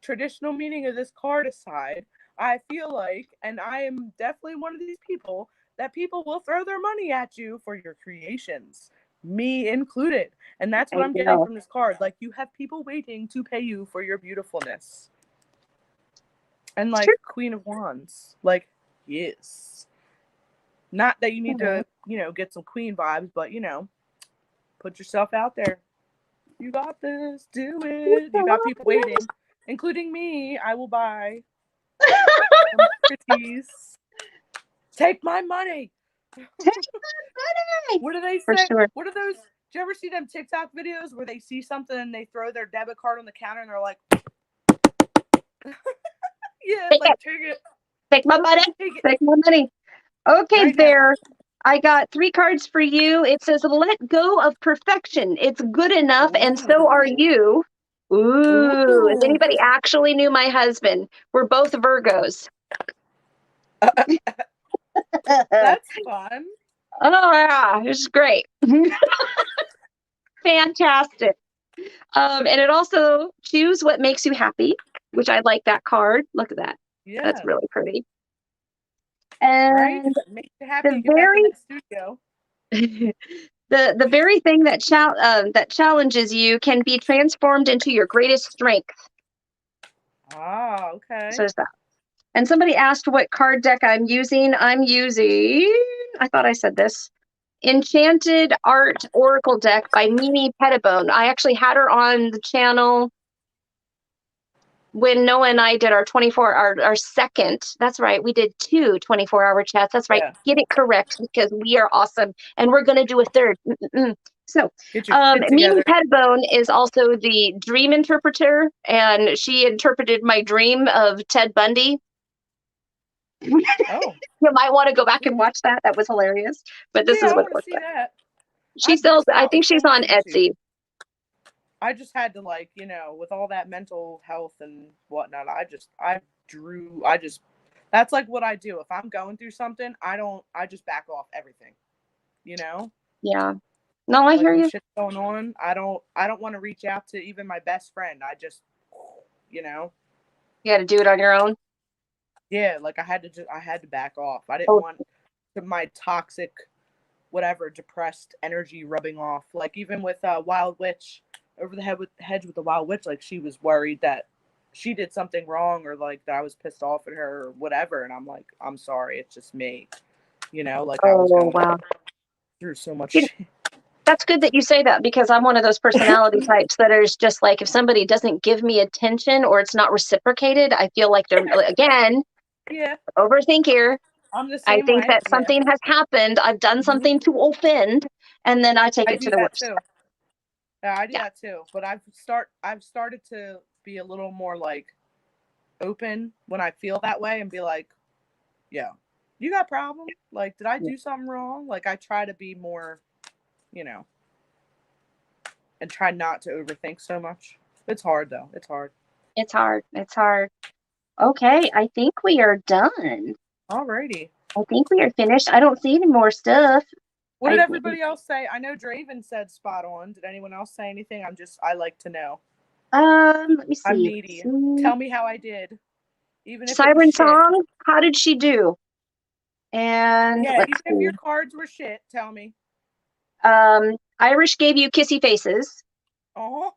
traditional meaning of this card aside, I feel like, and I am definitely one of these people, that people will throw their money at you for your creations, me included. And that's what I'm getting from this card. Like, you have people waiting to pay you for your beautifulness. And like Queen of Wands, like, yes. Not that you need to, get some queen vibes, but, put yourself out there. You got this. Do it. You got people waiting, including me. I will buy some pretties. Take my money. Take my money. What do they say? For sure. What are those? Do you ever see them TikTok videos where they see something and they throw their debit card on the counter and they're like, yeah, take like, it. take it. Take my money. Take my money. Okay, right Bear. I got 3 cards for you. It says, let go of perfection. It's good enough, and so are you. Ooh. If anybody actually knew my husband, we're both Virgos. That's fun. Oh, yeah. It's great. Fantastic. And it also choose what makes you happy, which I like that card. Look at that. Yeah. That's really pretty. And right? If it makes you happy, get back in that studio. the very thing that that challenges you can be transformed into your greatest strength. Ah, okay. So is that. And somebody asked what card deck I'm using. I'm using, I thought I said this, Enchanted Art Oracle deck by Mimi Pettibone. I actually had her on the channel when Noah and I did our our second. That's right. We did 2 24-hour chats. That's right. Yeah. Get it correct, because we are awesome. And we're going to do a third. So Mimi Pettibone is also the dream interpreter, and she interpreted my dream of Ted Bundy. Oh. You might want to go back and watch that. That was hilarious. But this is what it looks like. That. She sells, I think she's on Etsy. I just had to, like, with all that mental health and whatnot, that's like what I do. If I'm going through something, I just back off everything, Yeah. No, I hear you. Shit's going on. I don't want to reach out to even my best friend. I just, You had to do it on your own. Yeah, like I had to back off. I didn't want my toxic, whatever, depressed energy rubbing off. Like even with Wild Witch, over the hedge with the Wild Witch, like she was worried that she did something wrong, or like that I was pissed off at her or whatever. And I'm like, I'm sorry, it's just me. Like I was going through so much shit. That's good that you say that, because I'm one of those personality types that is just like, if somebody doesn't give me attention or it's not reciprocated, I feel like they're, again, overthink here. I'm the same I think that something has happened. I've done something to offend, and then I take it to the worst. Too. Yeah, I do that too. But I've started to be a little more like open when I feel that way and be like, yeah, you got a problem? Like, did I do something wrong? Like, I try to be more, and try not to overthink so much. It's hard though. It's hard. It's hard. Okay, I think we are done. Alrighty. I think we are finished. I don't see any more stuff. What did everybody else say? I know Draven said spot on. Did anyone else say anything? I like to know. Let me see. I'm needy. Tell me how I did. Even if Siren Song, how did she do? And yeah, even if your cards were shit, tell me. Irish gave you kissy faces. Oh.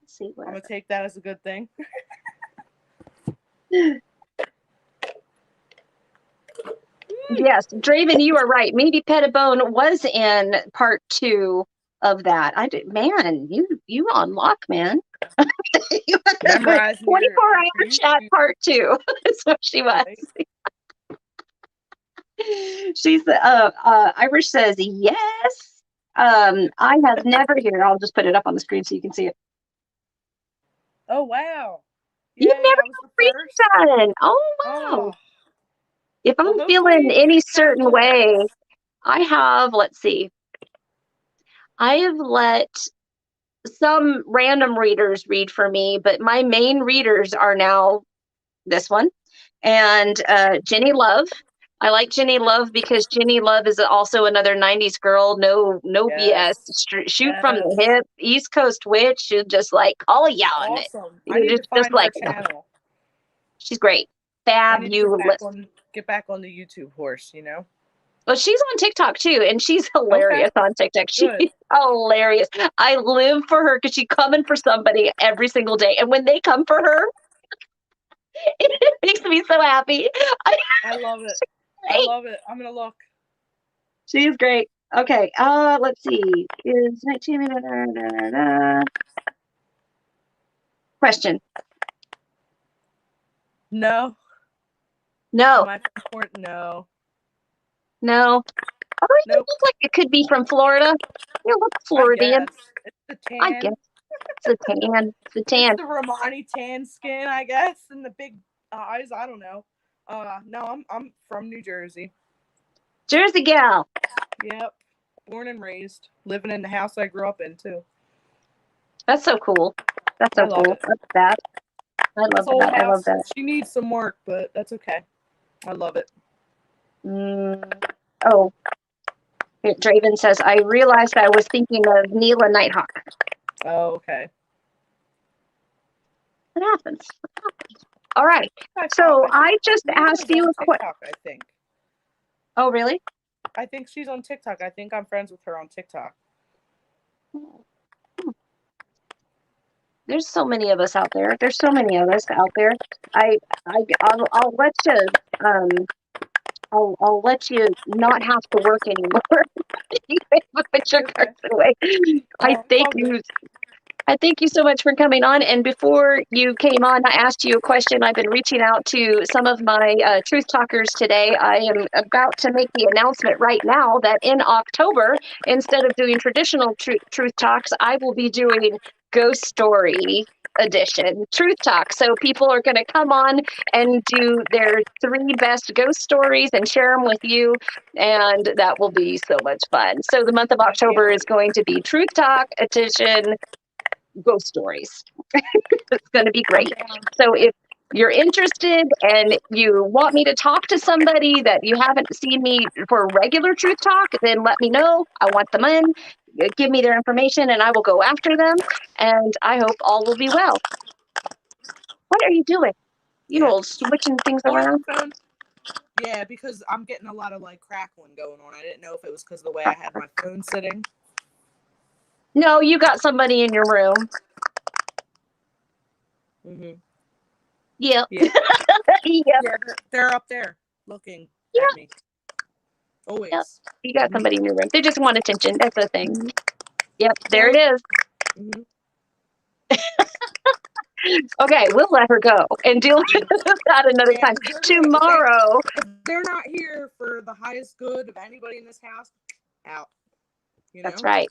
Let's see. I'm gonna take that as a good thing. Yes, Draven, you are right. Maybe Pettibone was in part 2 of that. I did, man. You on lock, man. You 24-hour chat part 2. That's what she was. She's Irish says yes. I have never here. I'll just put it up on the screen so you can see it. Oh wow. You've never freedom done. Oh wow. If Well, I'm feeling hopefully any that certain way, works. I have, let's see, I have let some random readers read for me, but my main readers are now this one and Jenny Love. I like Jenny Love because Jenny Love is also another 90s girl. No BS. Yes. Shoot from the Yes. hip. East Coast witch. She'll just like call you on it. Awesome. I You need to just find her like channel. she's great. I need to get back Fabulous. on the YouTube horse, you know? Well, she's on TikTok too, and she's Okay. hilarious on TikTok. She's Good. hilarious. I live for her because she's coming for somebody every single day. And when they come for her, it makes me so happy. I love it. I Great. love it. I'm gonna look. She's great. Okay, let's see. Is 19 question? No. No, Am I from Port? No. no. Oh, it Nope. looks like it could be from Florida. You look I Floridian. guess. It's the I guess tan. it's a tan. It's a It's tan. the Romani tan skin, I guess, and the big eyes. I don't know. No, I'm from New Jersey. Jersey gal. Yep. Born and raised. Living in the house I grew up in too. That's so cool. That's I so love cool. it. That's that. I This love old that. I love house, that. she needs some work, but that's okay. I love it. Oh, Draven says, I realized I was thinking of Neela Nighthawk. Oh, okay. It happens. All right. I So I think just asked Neela's you on a question. TikTok, I think. Oh, really? I think she's on TikTok. I think I'm friends with her on TikTok. There's so many of us out there. There's so many of us out there. I'll let you I'll let you not have to work anymore. You can put your Okay. cards away. I Oh, it's thank all you. good. I thank you so much for coming on. And before you came on, I asked you a question. I've been reaching out to some of my truth talkers today. I am about to make the announcement right now that in October, instead of doing traditional truth talks, I will be doing ghost story edition truth talk. So people are going to come on and do their 3 best ghost stories and share them with you. And that will be so much fun. So the month of I can't October is wait. going to be truth talk edition ghost stories. It's going to be I'm great. down. So if you're interested and you want me to talk to somebody that you haven't seen me for regular truth talk, then let me know. I want them in. Give me their information and I will go after them. And I hope all will be well. What are you doing? You Yeah. know, switching things Pulling around. the phone. Yeah, because I'm getting a lot of like crackling going on. I didn't know if it was because of the way I had my phone sitting. No, you got somebody in your room. Mm-hmm. Yep. Yeah. Yep. Yeah, they're up there looking Yep. at me. Yep. Always. You got somebody in your room. They just want attention. That's the thing. Mm-hmm. Yep. There it is. Mm-hmm. Okay, we'll let her go and deal with that another Yeah, time. because Tomorrow, if they're not here for the highest good of anybody in this house, out. You that's know? right.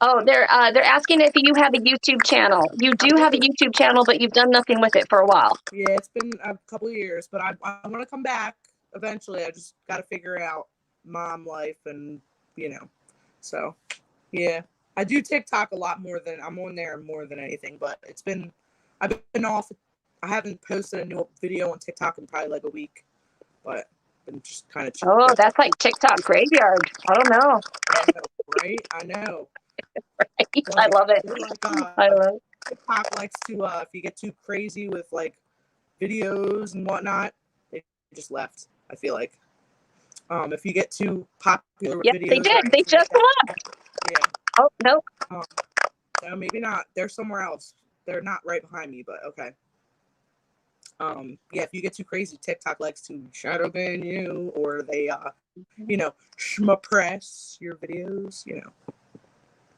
Oh, they're asking if you have a YouTube channel. You I do have a do. YouTube channel, but you've done nothing with it for a while. Yeah, it's been a couple of years, but I want to come back eventually. I just got to figure out mom life and, you know. So, yeah. I do TikTok a lot more than I'm on there more than anything, but I've been off. I haven't posted a new video on TikTok in probably like a week, but been just kind of chilling. Oh, that's like TikTok graveyard. I don't know. I know, right? I know. I Like, love it. they're like, I love it. TikTok likes to, if you get too crazy with like videos and whatnot, they just left. I feel like, if you get too popular with Yep, they videos or did. They anything like just that, left. yeah, Oh, nope. no, maybe not. They're somewhere else. They're not right behind me, but okay. Yeah, if you get too crazy, TikTok likes to shadow ban you, or they, schma press your videos,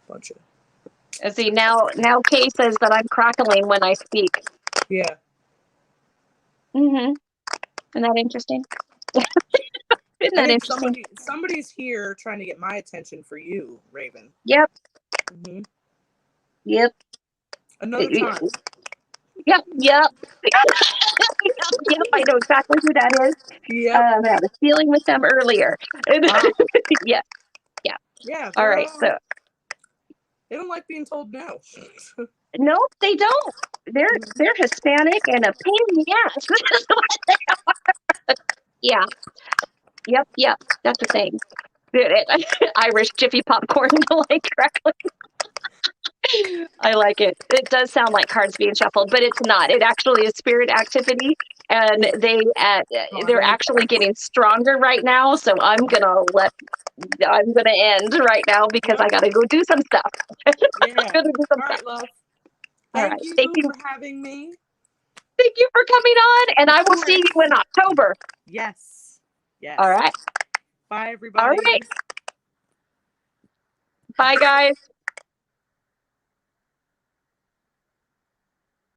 bunch of. See, now Kay says that I'm crackling when I speak. Yeah. Isn't that interesting? Isn't I that think interesting? somebody's here trying to get my attention for you, Raven. Yep. Mm-hmm. Yep. Another time. Yep. Yep. Yep, I know exactly who that is. Yep. I was dealing with them earlier. Ah, Yeah, yeah. yeah, All right. So they don't like being told no. no, they don't. They're Hispanic and a pain in the ass. This is what they are. Yeah. Yep. Yep. That's the thing. Irish Jiffy popcorn, like correctly. I like it. It does sound like cards being shuffled, but it's not. It actually is spirit activity, and they're actually getting stronger right now. So I'm gonna end right now because I Yep. gotta go do some stuff. Yeah. Gonna do some All stuff. right, love. All Thank right. Thank you you. for having me. Thank you for coming on, and Of I will see course. you in October. Yes. Yes. All right. Bye, All everybody. right. Bye, guys.